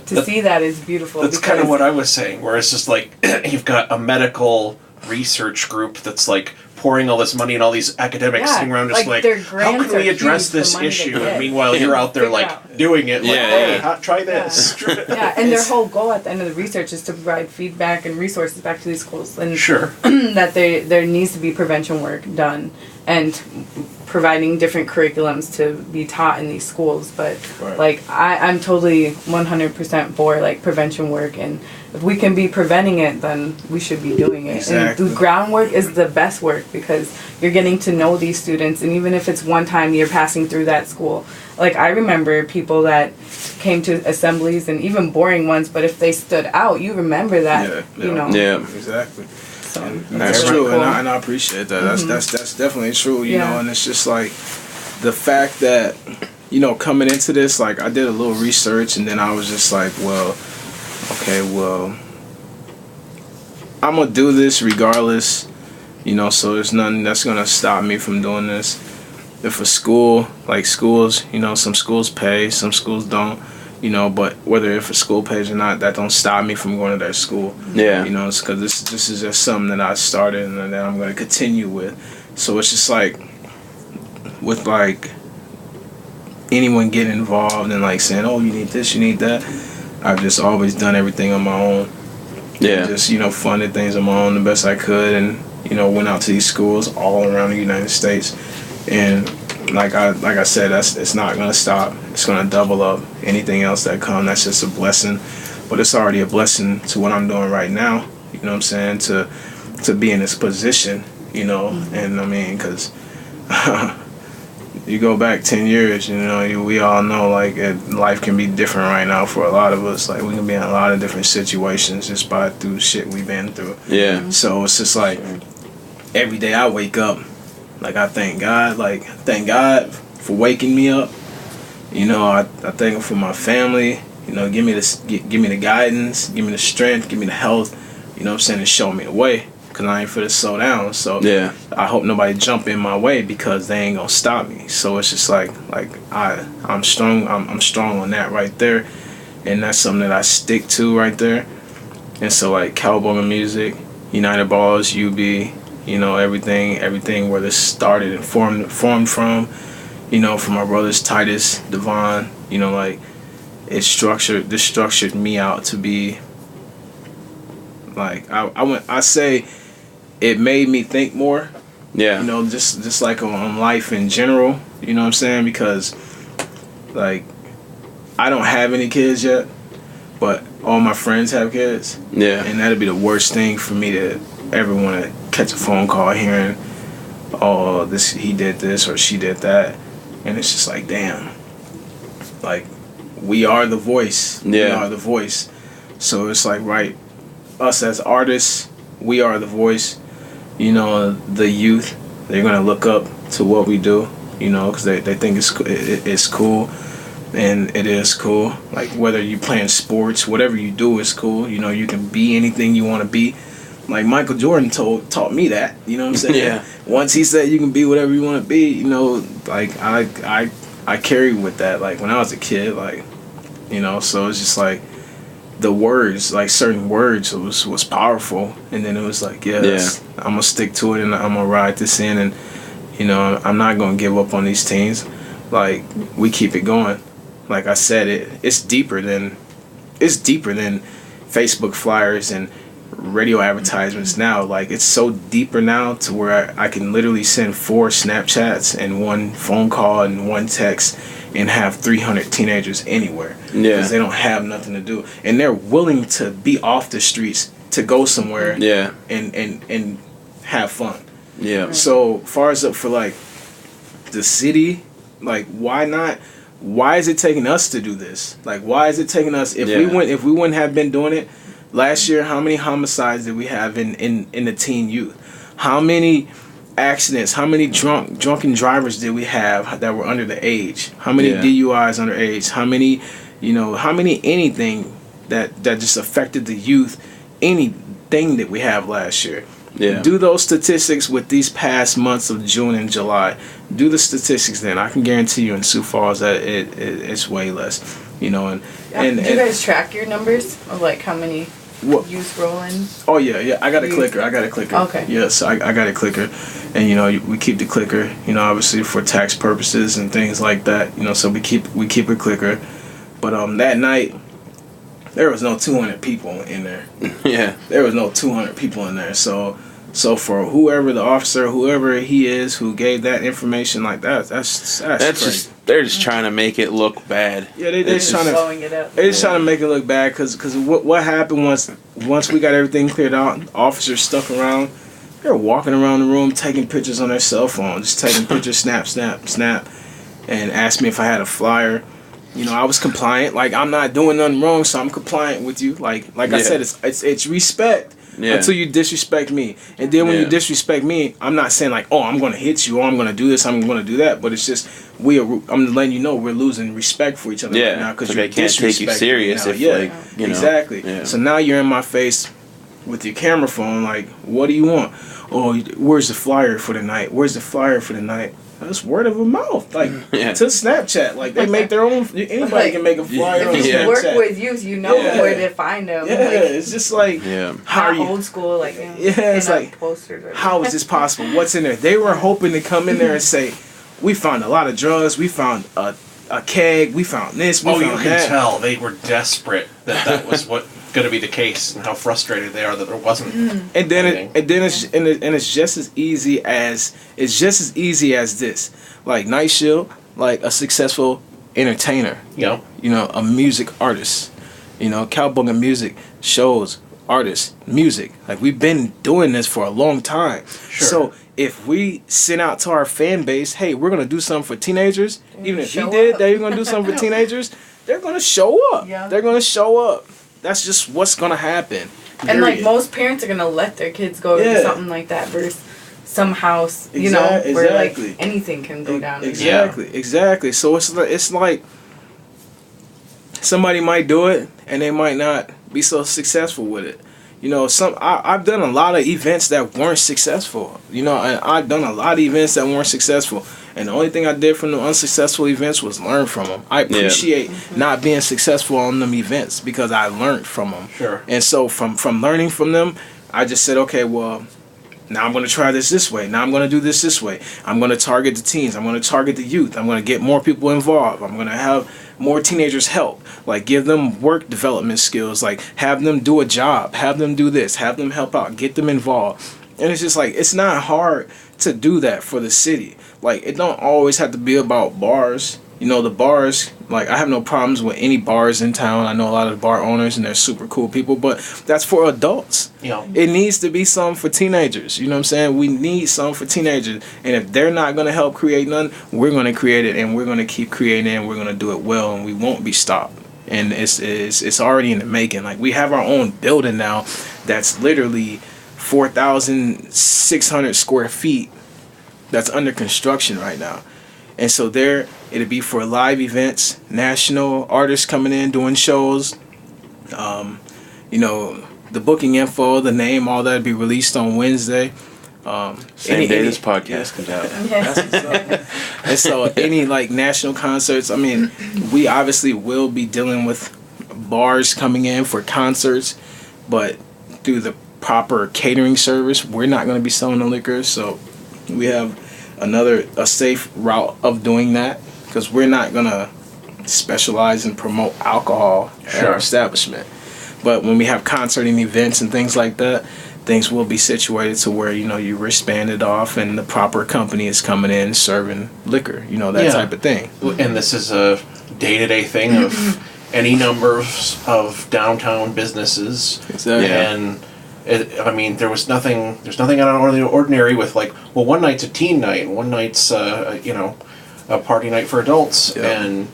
to see that is beautiful. That's kind of what I was saying, where it's just like, you've got a medical research group that's like pouring all this money, and all these academics sitting around just like how can we address this issue? And meanwhile, you're out there like doing it. Like, hey, try this. And their whole goal at the end of the research is to provide feedback and resources back to these schools, and that there needs to be prevention work done, and providing different curriculums to be taught in these schools. But like I'm totally 100% for like prevention work, and if we can be preventing it, then we should be doing it. Exactly. And the groundwork is the best work, because you're getting to know these students, and even if it's one time you're passing through that school, like I remember people that came to assemblies, and even boring ones, but if they stood out, you remember that. You know. Yeah. Exactly. So And that's true, cool. and I appreciate that. That's definitely true, you know. And it's just like the fact that, you know, coming into this, like I did a little research, and then I was just like, well, okay, well, I'm gonna do this regardless, you know. So there's nothing that's gonna stop me from doing this. If a school, like schools, you know, some schools pay, some schools don't. You know, but whether if a school pays or not, that don't stop me from going to their school. Yeah. You know, it's because this is just something that I started and that I'm going to continue with. So it's just like, with like anyone getting involved and like saying, oh, you need this, you need that, I've just always done everything on my own. Yeah. Just, you know, funded things on my own the best I could, and, you know, went out to these schools all around the United States. And like I said, it's not gonna stop. It's gonna double up. Anything else that comes, that's just a blessing. But it's already a blessing to what I'm doing right now. You know what I'm saying? To be in this position. You know, and I mean, because you go back 10 years, you know, we all know like life can be different right now for a lot of us. Like we can be in a lot of different situations just through shit we've been through. Yeah. So it's just like every day I wake up. Like I thank God for waking me up. You know, I thank Him for my family. You know, give me the guidance, give me the strength, give me the health. You know what I'm saying, and show me the way, because I ain't for to slow down. So I hope nobody jump in my way, because they ain't gonna stop me. So it's just like I'm strong. I'm strong on that right there, and that's something that I stick to right there. And so like Cowabunga Music, United Balls, UB. You know, everything where this started and formed from, you know, from my brothers Titus, Devon, you know, like this structured me out to be like I say it made me think more. Yeah. You know, just like on life in general, you know what I'm saying? Because like I don't have any kids yet, but all my friends have kids. Yeah. And that'd be the worst thing for me to ever want to catch a phone call hearing, oh, he did this or she did that, and it's just like, damn, like we are the voice. We are the voice. So it's like, right, us as artists, we are the voice. You know, the youth, they're gonna look up to what we do, you know, because they think it's cool, and it is cool. Like whether you playing sports, whatever you do is cool. You know, you can be anything you want to be. Like Michael Jordan taught me that, you know what I'm saying? Yeah. Once he said you can be whatever you want to be, you know, like I carried with that, like when I was a kid, like, you know, so it's just like the words, like certain words was powerful, and then it was like, I'm gonna stick to it, and I'm gonna ride this in, and You know, I'm not gonna give up on these teens. Like, we keep it going. Like I said, it's deeper than Facebook flyers and radio advertisements now. Like, it's so deeper now to where I can literally send 4 Snapchats and 1 phone call and 1 text and have 300 teenagers anywhere. Yeah. Because they don't have nothing to do. And they're willing to be off the streets to go somewhere and have fun. Yeah. So far as up for like the city, like why not? Why is it taking us to do this? Like, why is it taking us? If we wouldn't have been doing it last year, how many homicides did we have in the teen youth? How many accidents? How many drunken drivers did we have that were under the age? How many DUIs under age? How many, anything that just affected the youth? Anything that we have last year. Yeah. Do those statistics with these past months of June and July. Do the statistics then. I can guarantee you in Sioux Falls that it's way less. You know, do you guys track your numbers of like how many youth rolling? Oh yeah. I got a clicker. Okay. Yes, I got a clicker, and we keep the clicker. Obviously for tax purposes and things like that. So we keep a clicker. But that night, there was no 200 people in there. Yeah. There was no 200 people in there. So for whoever the officer, whoever he is, who gave that information like that, that's crazy. They're just trying to make it look bad. Yeah, they're just trying blowing it up. They're just trying to make it look bad because what happened once we got everything cleared out, officers stuck around. They're walking around the room taking pictures on their cell phone, just taking pictures, snap, and asked me if I had a flyer. I was compliant. Like, I'm not doing nothing wrong, so I'm compliant with you. Like I said, it's respect until you disrespect me. And then when you disrespect me, I'm not saying like, oh, I'm going to hit you or I'm going to do this, I'm going to do that. But it's just I'm letting you know we're losing respect for each other right now because they can't take you serious. Exactly. Yeah. So now you're in my face with your camera phone. Like, what do you want? Oh, where's the flyer for the night? That's word of a mouth, like to Snapchat. Like they make their own. Anybody can make a flyer on If you Snapchat. work with youth, you know where to find them. Yeah, it's just like how are you? Old school, like it's like posters. How is this possible? What's in there? They were hoping to come in there and say, "We found a lot of drugs. We found a keg. We found this. We found that." You can tell they were desperate that was what going to be the case, and how frustrated they are that there wasn't. And then it's just as easy as this. Like Night Shield, like a successful entertainer. A music artist. Cowabunga music shows, artists, music. Like we've been doing this for a long time. Sure. So if we send out to our fan base, hey, we're gonna do something for teenagers. Even if you did that, you're gonna do something for teenagers. They're gonna show up. Yeah. They're gonna show up. That's just what's gonna happen. And like most parents are gonna let their kids go to something like that versus some house, where like anything can go down. Exactly. So it's like somebody might do it and they might not be so successful with it. I've done a lot of events that weren't successful. And I've done a lot of events that weren't successful. And the only thing I did from the unsuccessful events was learn from them. I appreciate not being successful on them events because I learned from them. Sure. And so from learning from them, I just said, okay, well, now I'm going to try this way. Now I'm going to do this way. I'm going to target the teens. I'm going to target the youth. I'm going to get more people involved. I'm going to have more teenagers help. Like, give them work development skills. Like, have them do a job. Have them do this. Have them help out. Get them involved. And it's just like, it's not hard to do that for the city. Like, it don't always have to be about bars. The bars, like, I have no problems with any bars in town. I know a lot of bar owners, and they're super cool people, but that's for adults. It needs to be something for teenagers. You know what I'm saying? We need something for teenagers. And if they're not going to help create none, we're going to create it, and we're going to keep creating it, and we're going to do it well, and we won't be stopped. And it's already in the making. Like, we have our own building now that's literally 4,600 square feet that's under construction right now. And so it'll be for live events, national artists coming in, doing shows. The booking info, the name, all that will be released on Wednesday. Same day this podcast comes out. That's what's up. And so any like national concerts, I mean, we obviously will be dealing with bars coming in for concerts, but through the proper catering service, we're not going to be selling the liquor. So we have a safe route of doing that, because we're not gonna specialize and promote alcohol at our establishment. But when we have concerting events and things like that, things will be situated to where, you know, you wristband it off and the proper company is coming in serving liquor, you know, that type of thing. And this is a day-to-day thing of any number of downtown businesses. Exactly. And there's nothing out of the ordinary with, like, well, one night's a teen night and one night's a party night for adults. And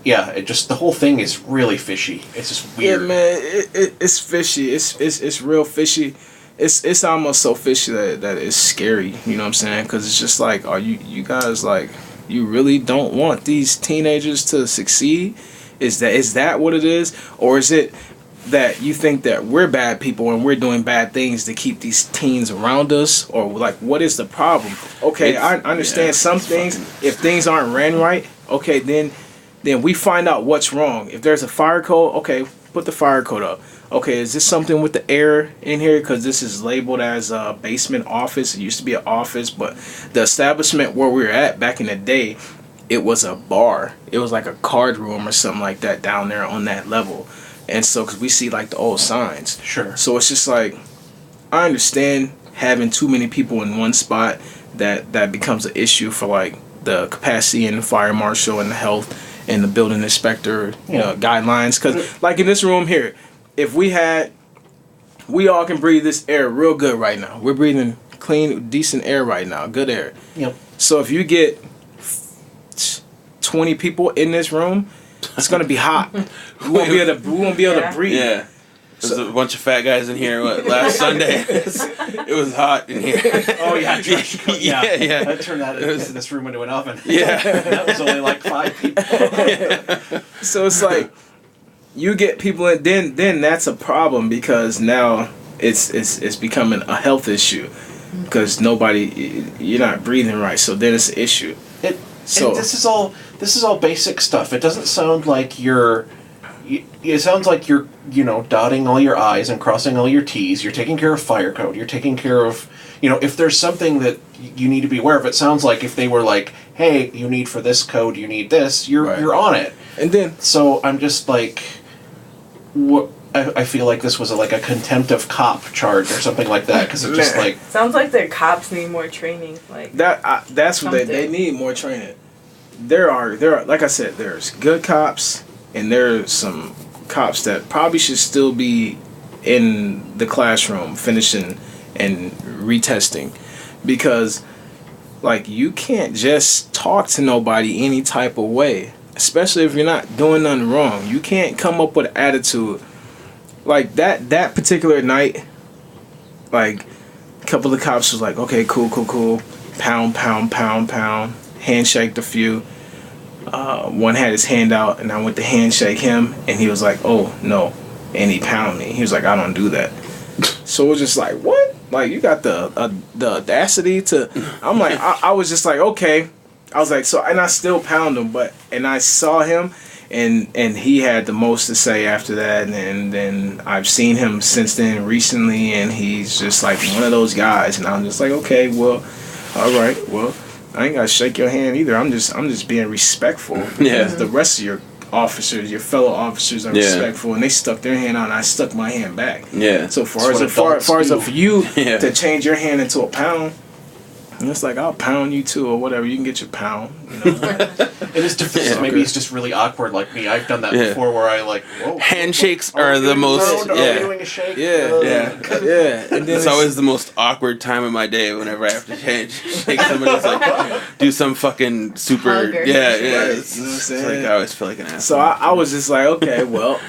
it just, the whole thing is really fishy. It's just weird. Yeah, man, it's fishy. It's real fishy. It's almost so fishy that it's scary. You know what I'm saying? Because it's just like, are you guys, like, you really don't want these teenagers to succeed? Is that what it is? Or is it that you think that we're bad people and we're doing bad things to keep these teens around us? Or, like, what is the problem? Okay, I understand some things. If things aren't ran right, okay, then we find out what's wrong. If there's a fire code, okay, put the fire code up. Okay, is this something with the air in here? Because this is labeled as a basement office. It used to be an office, but the establishment where we were at back in the day, it was a bar. It was like a card room or something like that down there on that level. And so, because we see, like, the old signs. Sure. So it's just like, I understand having too many people in one spot that becomes an issue for, like, the capacity and the fire marshal and the health and the building inspector, you know, guidelines. Because, like, in this room here, if we all can breathe this air real good right now. We're breathing clean, decent air right now, good air. Yep. So if you get 20 people in this room, it's gonna be hot. We won't be able to breathe. Yeah. There's a bunch of fat guys in here. Last Sunday, it was hot in here. Oh yeah, yeah. I turned this room into an oven. Yeah, that was only like 5 people. So it's like, you get people in, then that's a problem, because now it's becoming a health issue, because you're not breathing right. So then it's an issue. And this is all basic stuff. It doesn't sound like it sounds like you're, dotting all your I's and crossing all your T's. You're taking care of fire code. You're taking care of, if there's something that you need to be aware of. It sounds like if they were like, hey, you need for this code, you need this, you're on it. And then, so I'm just like, what? I feel like this was a contempt of cop charge or something like that, because it's just like, sounds like the cops need more training. Like that's what they need, more training. There are, like I said, there's good cops and there's some cops that probably should still be in the classroom finishing and retesting, because, like, you can't just talk to nobody any type of way, especially if you're not doing nothing wrong. You can't come up with an attitude like that particular night. Like, a couple of cops was like, okay, cool, pound, handshaked a few. One had his hand out, and I went to handshake him, and he was like, oh no, and he pounded me. He was like, I don't do that. So it was just like, what? Like, you got the audacity to? I'm like, I was just like, okay. I was like, so, and I still pound him, and I saw him, and he had the most to say after that, and then I've seen him since then recently, and he's just like one of those guys, and I'm just like, okay, well, all right, well, I ain't gotta shake your hand either. I'm just being respectful. Yeah. The rest of your officers, your fellow officers, are respectful, and they stuck their hand out, and I stuck my hand back. Yeah. So far as for you to change your hand into a pound, and it's like, I'll pound you too, or whatever. You can get your pound. It is different. Yeah, maybe he's just really awkward like me. I've done that before, where I like, whoa. Handshakes are the most. Doing a shake. Yeah. And then it's always the most awkward time of my day whenever I have to shake somebody. It's like, do some fucking super. Hugger. Yeah. Right. It's, You know what I'm it's saying? like I always feel like an asshole. So I was just like, okay, well,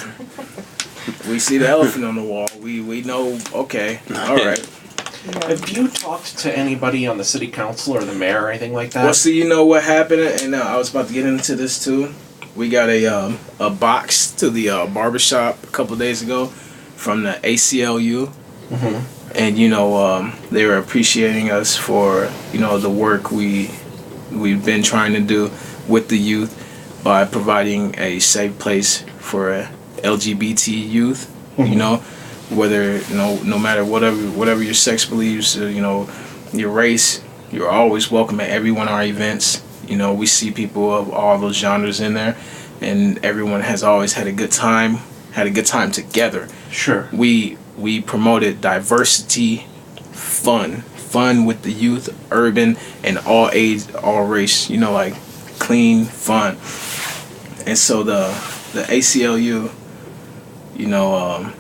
we see the elephant on the wall. We know. Okay, all right. Have you talked to anybody on the city council or the mayor or anything like that? Well, see, you know what happened, and I was about to get into this too. We got a box to the barbershop a couple of days ago from the ACLU, and they were appreciating us for the work we've been trying to do with the youth by providing a safe place for LGBT youth. Whether no matter whatever your sex beliefs, your race, You're always welcome at every one of our events. You know, we see people of all those genres in there, and everyone has always had a good time together. Sure. We promoted diversity, fun with the youth, urban, and all age, all race, you know, like clean fun. And so the ACLU, you know,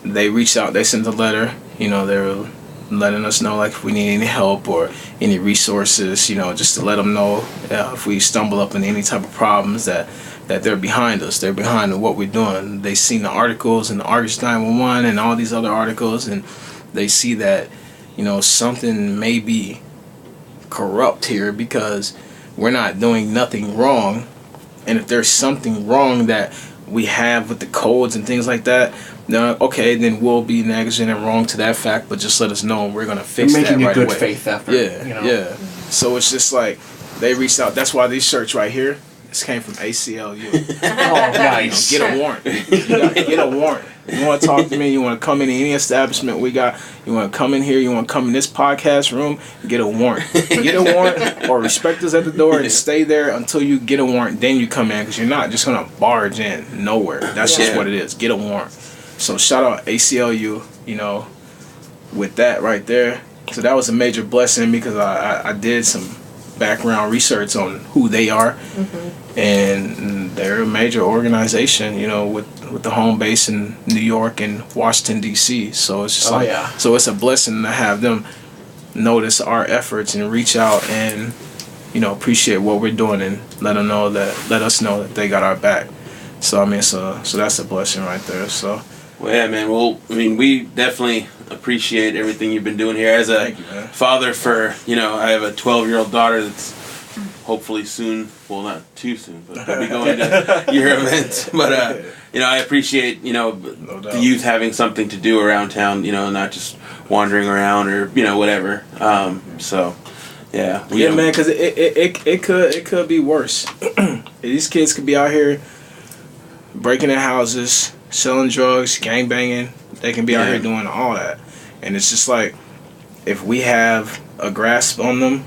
they reached out, they sent a letter, you know, they were letting us know like if we need any help or any resources, you know, just to let them know if we stumble up in any type of problems that they're behind us, they're behind what we're doing. They seen the articles in the Argus 911 and all these other articles, and they see that, you know, something may be corrupt here because we're not doing nothing wrong. And if there's something wrong that we have with the codes and things like that, okay, then we'll be negligent and wrong to that fact, but just let us know and we're going to fix that right away. Making a good faith effort. Yeah, you know? yeah. So it's just like they reached out. That's why these shirts right here, this came from ACLU. Oh, nice. You know, get a warrant. You gotta get a warrant. You want to talk to me, you want to come in any establishment we got, you want to come in here, you want to come in this podcast room, get a warrant. Get a warrant or respect us at the door and stay there until you get a warrant. Then you come in because you're not just going to barge in nowhere. That's just what it is. Get a warrant. So shout out ACLU, you know, with that right there. So that was a major blessing because I did some background research on who they are. And they're a major organization, you know, with the home base in New York and Washington, D.C. So it's just so it's a blessing to have them notice our efforts and reach out and, you know, appreciate what we're doing and let us know that they got our back. So I mean, so that's a blessing right there. So. Well, yeah, man. Well, I mean, we definitely appreciate everything you've been doing here. As a father for, you know, I have a 12-year-old daughter that's hopefully soon, well, not too soon, but will be going to your event. But, you know, I appreciate, you know, the youth having something to do around town, you know, not just wandering around or, you know, whatever. So, yeah. Man, because it could be worse. These kids could be out here breaking their houses, selling drugs, gangbanging. They can be out here doing all that. And it's just like, if we have a grasp on them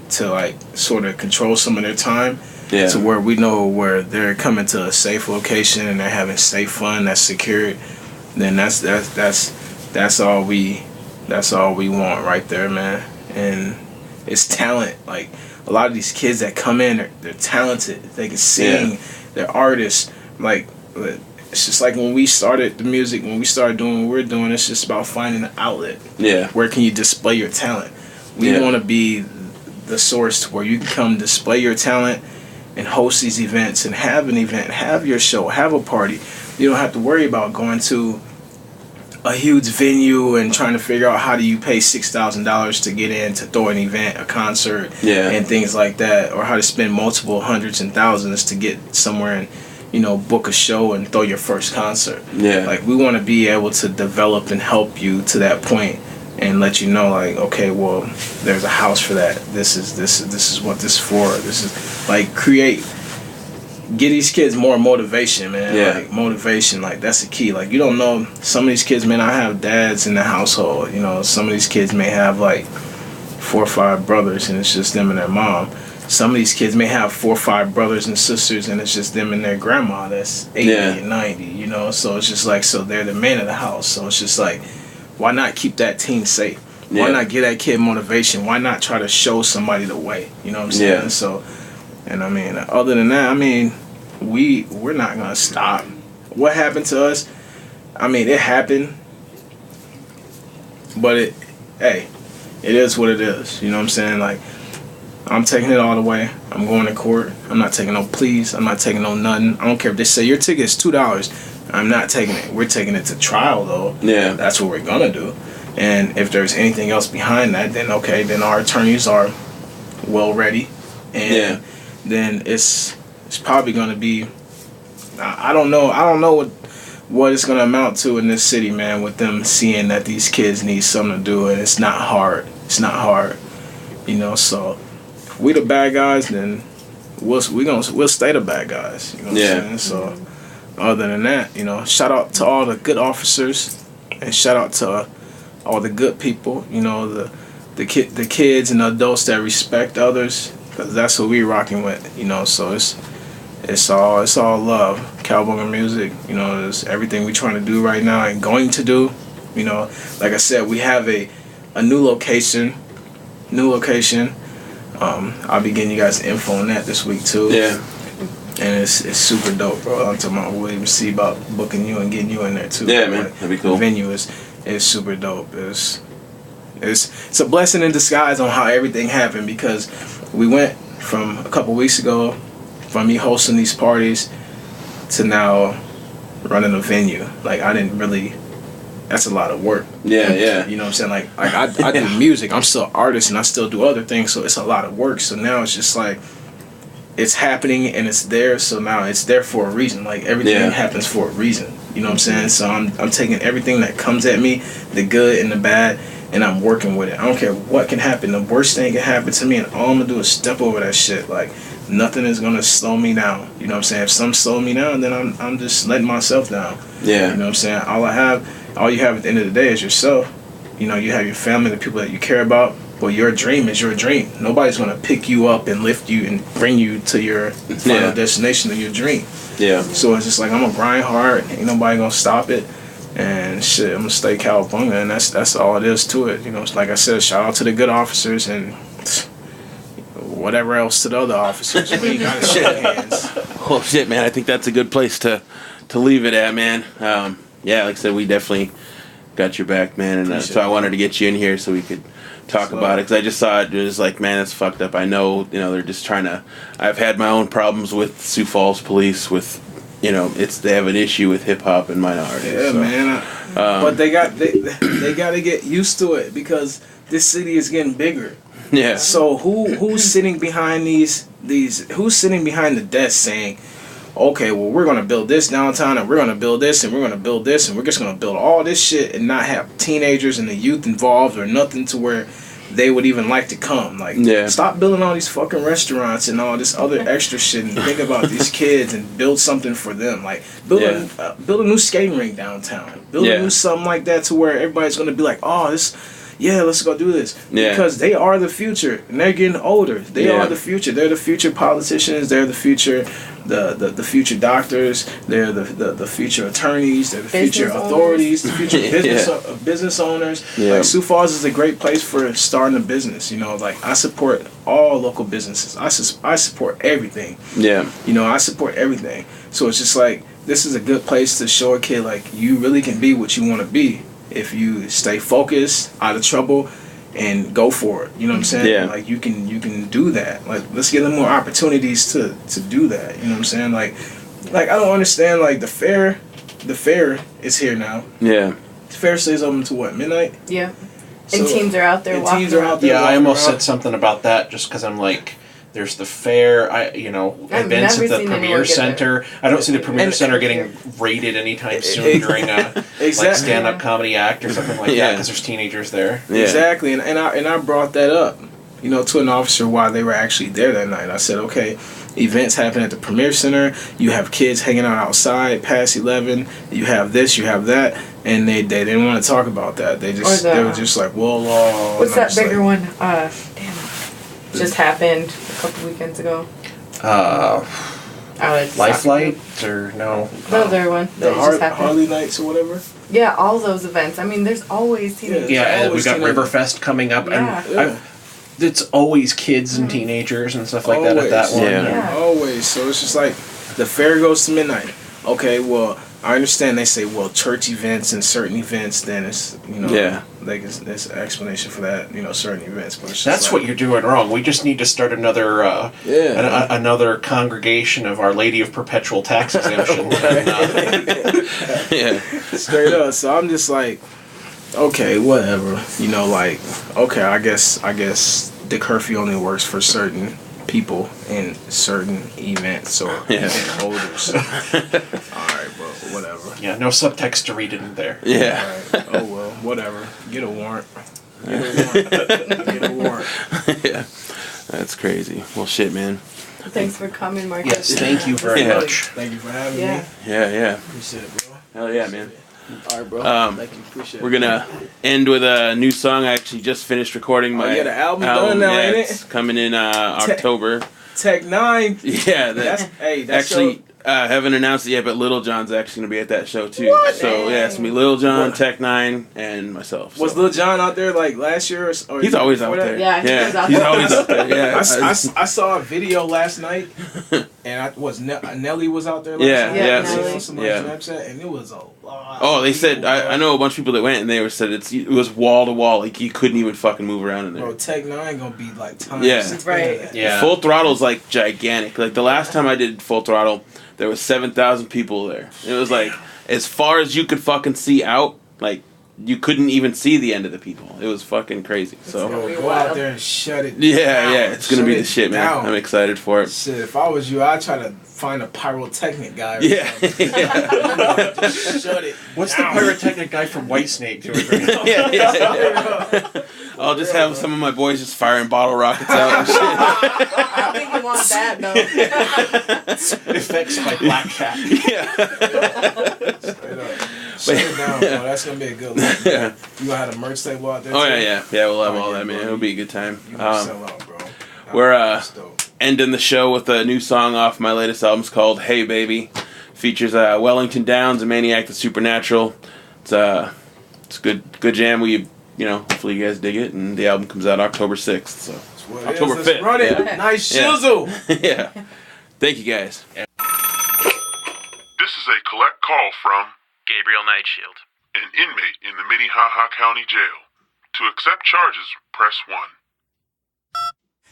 to like sort of control some of their time to where we know where they're coming to a safe location and they're having safe fun that's secured, then that's all we want right there, man. And it's talent. Like a lot of these kids that come in, they're talented. They can sing. They're artists. Like it's just like when we started the music, when we started doing what we're doing, it's just about finding an outlet. Yeah. Where can you display your talent? We want to be the source where you can come display your talent and host these events and have an event, have your show, have a party. You don't have to worry about going to a huge venue and trying to figure out how do you pay $6,000 to get in to throw an event, a concert, and things like that, or how to spend multiple hundreds and thousands to get somewhere and, you know, book a show and throw your first concert. Like we want to be able to develop and help you to that point and let you know, like, okay, well, there's a house for that. This is what this is for. This is like get these kids more motivation, man. Like motivation, like that's the key. Like you don't know, some of these kids may not have dads in the household. You know, some of these kids may have like 4 or 5 brothers and it's just them and their mom. Some of these kids may have 4 or 5 brothers and sisters and it's just them and their grandma that's 80 and 90, you know? So it's just like, so they're the man of the house. So it's just like, why not keep that teen safe? Why not give that kid motivation? Why not try to show somebody the way? You know what I'm saying? So, and I mean, other than that, I mean, we're not going to stop. What happened to us, I mean, it happened, but it is what it is. You know what I'm saying? Like, I'm taking it all the way. I'm going to court. I'm not taking no pleas. I'm not taking no nothing. I don't care if they say your ticket is $2. I'm not taking it. We're taking it to trial, though. Yeah. That's what we're going to do. And if there's anything else behind that, then okay, then our attorneys are well ready. And then it's probably going to be, I don't know what it's going to amount to in this city, man, with them seeing that these kids need something to do and it's not hard. It's not hard. You know, so if we the bad guys, then we'll stay the bad guys. You know what I'm saying? So other than that, you know, shout out to all the good officers and shout out to all the good people, you know, the kids and the adults that respect others, because that's what we rocking with, you know. So it's all love. Cowabunga music, you know, it's everything we trying to do right now and going to do. You know, like I said, we have a new location. I'll be getting you guys info on that this week too. Yeah. And it's super dope, bro. I'm talking about we'll see about booking you and getting you in there too. Yeah, man, that'd be cool. The venue is super dope. It's a blessing in disguise on how everything happened, because we went from a couple weeks ago from me hosting these parties to now running a venue. Like, I didn't really. That's a lot of work. Yeah. You know what I'm saying? Like I do music. I'm still an artist and I still do other things, so it's a lot of work. So now it's just like, it's happening and it's there, so now it's there for a reason. Like, everything happens for a reason. You know what I'm saying? So I'm taking everything that comes at me, the good and the bad, and I'm working with it. I don't care what can happen. The worst thing can happen to me, and all I'm gonna do is step over that shit. Like, nothing is gonna slow me down. You know what I'm saying? If something slow me down, then I'm just letting myself down. Yeah. You know what I'm saying? All you have at the end of the day is yourself. You know, you have your family, the people that you care about. Well, your dream is your dream. Nobody's going to pick you up and lift you and bring you to your final destination of your dream. Yeah. So it's just like, I'm going to grind hard. Ain't nobody going to stop it. And shit, I'm going to stay cowabunga. And that's all it is to it. You know, like I said, shout out to the good officers and whatever else to the other officers. We ain't got to shake hands. Well, shit, man. I think that's a good place to leave it at, man. Yeah, like I said, we definitely got your back, man. And so I wanted to get you in here so we could talk about it, because I just saw it was like, man, it's fucked up. I know, you know, they're just trying to. I've had my own problems with Sioux Falls police. With, you know, they have an issue with hip hop and minorities. Yeah, so, man. But they got to get used to it, because this city is getting bigger. Yeah. So who's sitting behind these who's sitting behind the desk saying, okay, well, we're going to build this downtown, and we're going to build this, and we're going to build this, and we're just going to build all this shit and not have teenagers and the youth involved or nothing to where they would even like to come. Like, stop building all these fucking restaurants and all this other extra shit and think about these kids and build something for them. Like, build a new skating rink downtown. Build a new something like that to where everybody's going to be like, oh, let's go do this. Yeah. Because they are the future, and they're getting older. They are the future. They're the future politicians. They're the future, the future doctors. They're the future attorneys. They're the future authorities. The future business owners. Yeah. Like, Sioux Falls is a great place for starting a business. You know, like, I support all local businesses. I support everything. Yeah. You know, I support everything. So it's just like, this is a good place to show a kid, like, you really can be what you want to be if you stay focused, out of trouble, and go for it. You know what I'm saying? Yeah. Like, you can do that. Like, let's give them more opportunities to do that. You know what I'm saying? Like I don't understand, like, the fair is here now. Yeah. The fair stays open to what, midnight? Yeah. And teens are out there walking. Yeah, I almost said something about that just because I'm like, there's the fair, events at the Premier Center. I don't see the Premier Center getting raided anytime soon during a like stand-up comedy act or something like that, because there's teenagers there. Yeah. Exactly, and I brought that up, you know, to an officer while they were actually there that night. I said, okay, events happen at the Premier Center. You have kids hanging out outside past 11. You have this, you have that, and they didn't want to talk about that. They were just like, well, what's that bigger one? Just happened a couple weekends ago. Lifelight or no? The other one. The Harley Nights or whatever. Yeah, all those events. I mean, there's always teenagers. Yeah, we got Riverfest coming up, and it's always kids and teenagers and stuff like that at that one. Yeah, always. So it's just like, the fair goes to midnight. Okay, well, I understand they say, well, church events and certain events, then it's, you know, like there's an explanation for that, you know, certain events. But it's just that's what you're doing wrong. We just need to start another another congregation of Our Lady of Perpetual Tax Exemption. Straight up. So I'm just like, okay, whatever. You know, like, okay, I guess the curfew only works for certain people in certain events or event holders. Alright, bro, whatever. Yeah, no subtext to read in there. Yeah. Right. Oh well, whatever. Get a warrant. Get a warrant. Yeah. That's crazy. Well, shit, man. Thanks for coming, Marcus. Yes, thank you very much. Thank you for having me. Yeah. Appreciate it, bro. Hell yeah, man. All right, bro. Thank you. Appreciate it. We're gonna end with a new song. I actually just finished recording my the album done now, ain't it? It's coming in October. Tech 9. Yeah, that's actually haven't announced it yet, but Lil Jon's actually gonna be at that show too. What? So yeah, it's gonna be Lil Jon, Tech 9, and myself. Was Lil Jon out there like last year? Or he's always out there. Yeah, he's always out there. Yeah, I saw a video last night, and Nelly was out there last night. Yeah. On somebody's Snapchat, and it was a lot. Oh, they said I know a bunch of people that went, and they said it was wall to wall. Like you couldn't even fucking move around in there. Bro, Tech 9 gonna be like times. Yeah. 6 Right. Yeah. Full Throttle's like gigantic. Like the last time I did Full Throttle, there was 7,000 people there. It was like as far as you could fucking see out. Like you couldn't even see the end of the people. It was fucking crazy. So Bro, go out there and shut it. yeah, down. it's gonna be the shit, man. down. I'm excited for it. Shit, if I was you, I'd try to find a pyrotechnic guy. Or Yeah. something. Just shut it. What's down. the pyrotechnic guy from Whitesnake doing? yeah. I'll just have some of my boys just firing bottle rockets out and shit. I think you want that though. Effects by Black Cat. Shut it down, bro. That's gonna be a good look. Yeah. You gonna have the merch table out there? Oh too? yeah. We'll have Oh, all yeah, that, man. bro. It'll be a good time. You gonna sell out, bro. We're That's dope. ending the show with a new song off my latest album. It's called "Hey Baby." Features Wellington, Downz, and Maniac, the Siouxpernatural. It's a good jam. Hopefully you guys dig it, and the album comes out October 6th. So That's what it October is. Let's 5th. run it. Yeah. Nice Yeah. shizzle. yeah. Thank you guys. This is a collect call from Gabriel Nightshield. an inmate in the Minnehaha County Jail. To accept charges, press 1.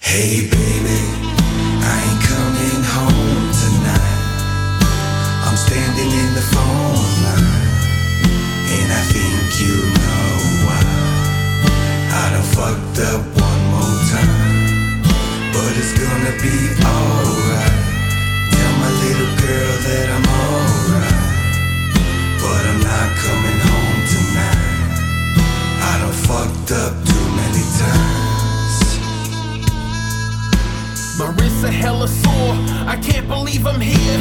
Hey baby, I ain't coming home tonight. I'm standing in the phone line, and I think you know why. I done fucked up one more time, but it's gonna be alright. Tell my little girl that I'm alright, but I'm not coming home tonight. I done fucked up too many times. My wrists are hella sore, I can't believe I'm here,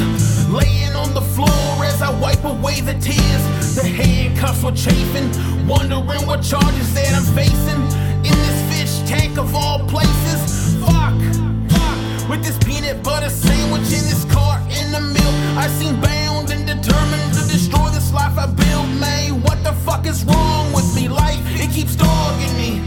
laying on the floor as I wipe away the tears. The handcuffs were chafing, wondering what charges that I'm facing. In this fish tank of all places, fuck, with this peanut butter sandwich in this car in the milk. I seem bound and determined to destroy this life I built, man. What the fuck is wrong with me? Life, it keeps dogging me.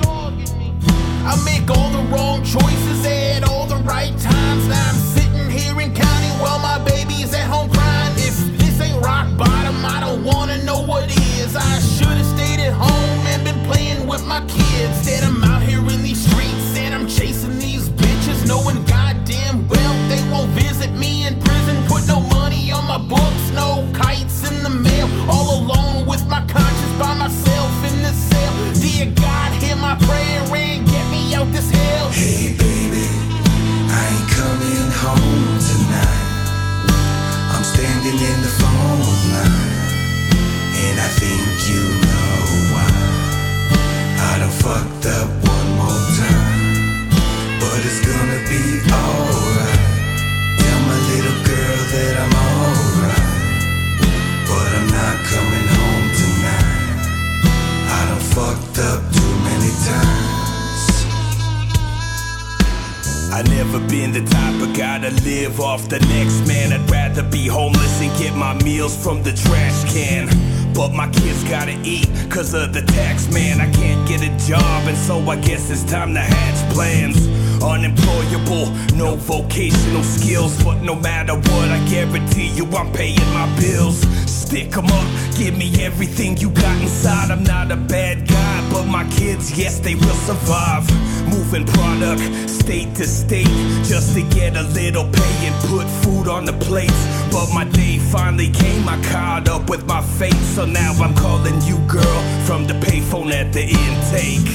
I make all the wrong choices at all the right times. Now I'm sitting here and counting while my baby's at home crying. If this ain't rock bottom, I don't wanna know what is. I should've stayed at home and been playing with my kids. Instead I'm out here in these streets and I'm chasing these bitches, knowing goddamn well they won't visit me in prison. Put no money on my books, no kites in the mail. All alone with my conscience by myself in the cell. Dear God, hear my prayer and get me out this hell. Hey baby, I ain't coming home tonight. I'm standing in the phone line, and I think you know why. I done fucked up one more time, but it's gonna be alright. Tell my little girl that I'm alright, but I'm not coming home tonight. I done fucked up too many times. I never been the type of guy to live off the next man. I'd rather be homeless and get my meals from the trash can. But my kids gotta eat cause of the tax man. I can't get a job and so I guess it's time to hatch plans. Unemployable, no vocational skills, but no matter what, I guarantee you I'm paying my bills. Stick 'em up, give me everything you got inside. I'm not a bad guy, but my kids, yes, they will survive. Moving product, state to state, just to get a little pay and put food on the plates. But my day finally came, I caught up with my fate. So now I'm calling you, girl, from the payphone at the intake.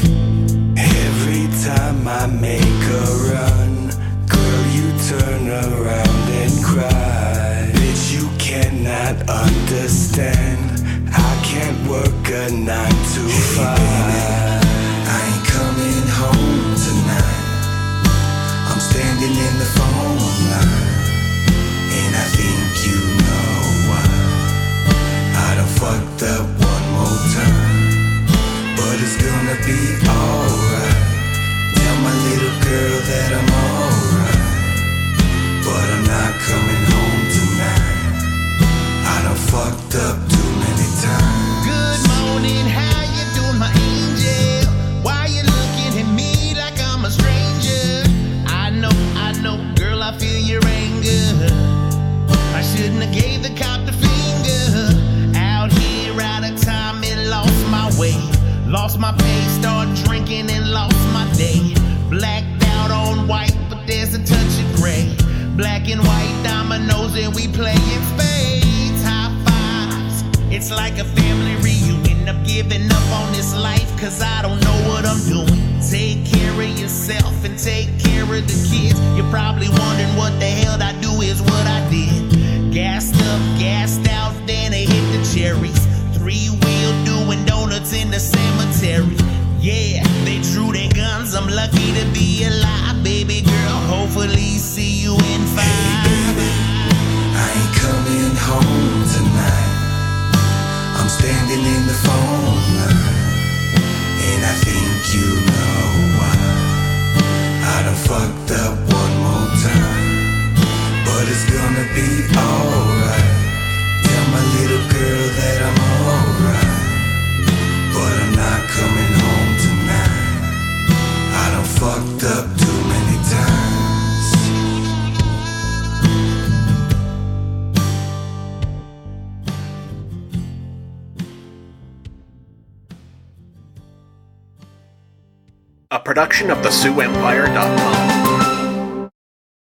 Every time I make a run, girl, you turn around and cry. Bitch, you cannot understand, I can't work a 9 to 5. I ain't coming home tonight. I'm standing in the phone line, and I think you know why. I done fucked up shouldn't have gave the cop the finger. Out here out of time and lost my way. Lost my pace, started drinking and lost my day. Blacked out on white, but there's a touch of gray. Black and white dominoes and we play in spades. High fives, it's like a family reunion. I'm giving up on this life cause I don't know what I'm doing. Take care of yourself and take care of the kids. You're probably wondering what the hell I do is what I did. Gassed up, gassed out, then I hit the cherries. 3-wheel doing donuts in the cemetery. Yeah, they drew their guns, I'm lucky to be alive. Baby girl, hopefully see you in 5. Hey baby, I ain't coming home tonight. I'm standing in the phone line, and I think you know why. I done fucked up one more time, but it's gonna be alright. Tell my little girl that I'm alright, but I'm not coming home tonight. I done fucked up too many times. A production of the SiouxEmpire.com.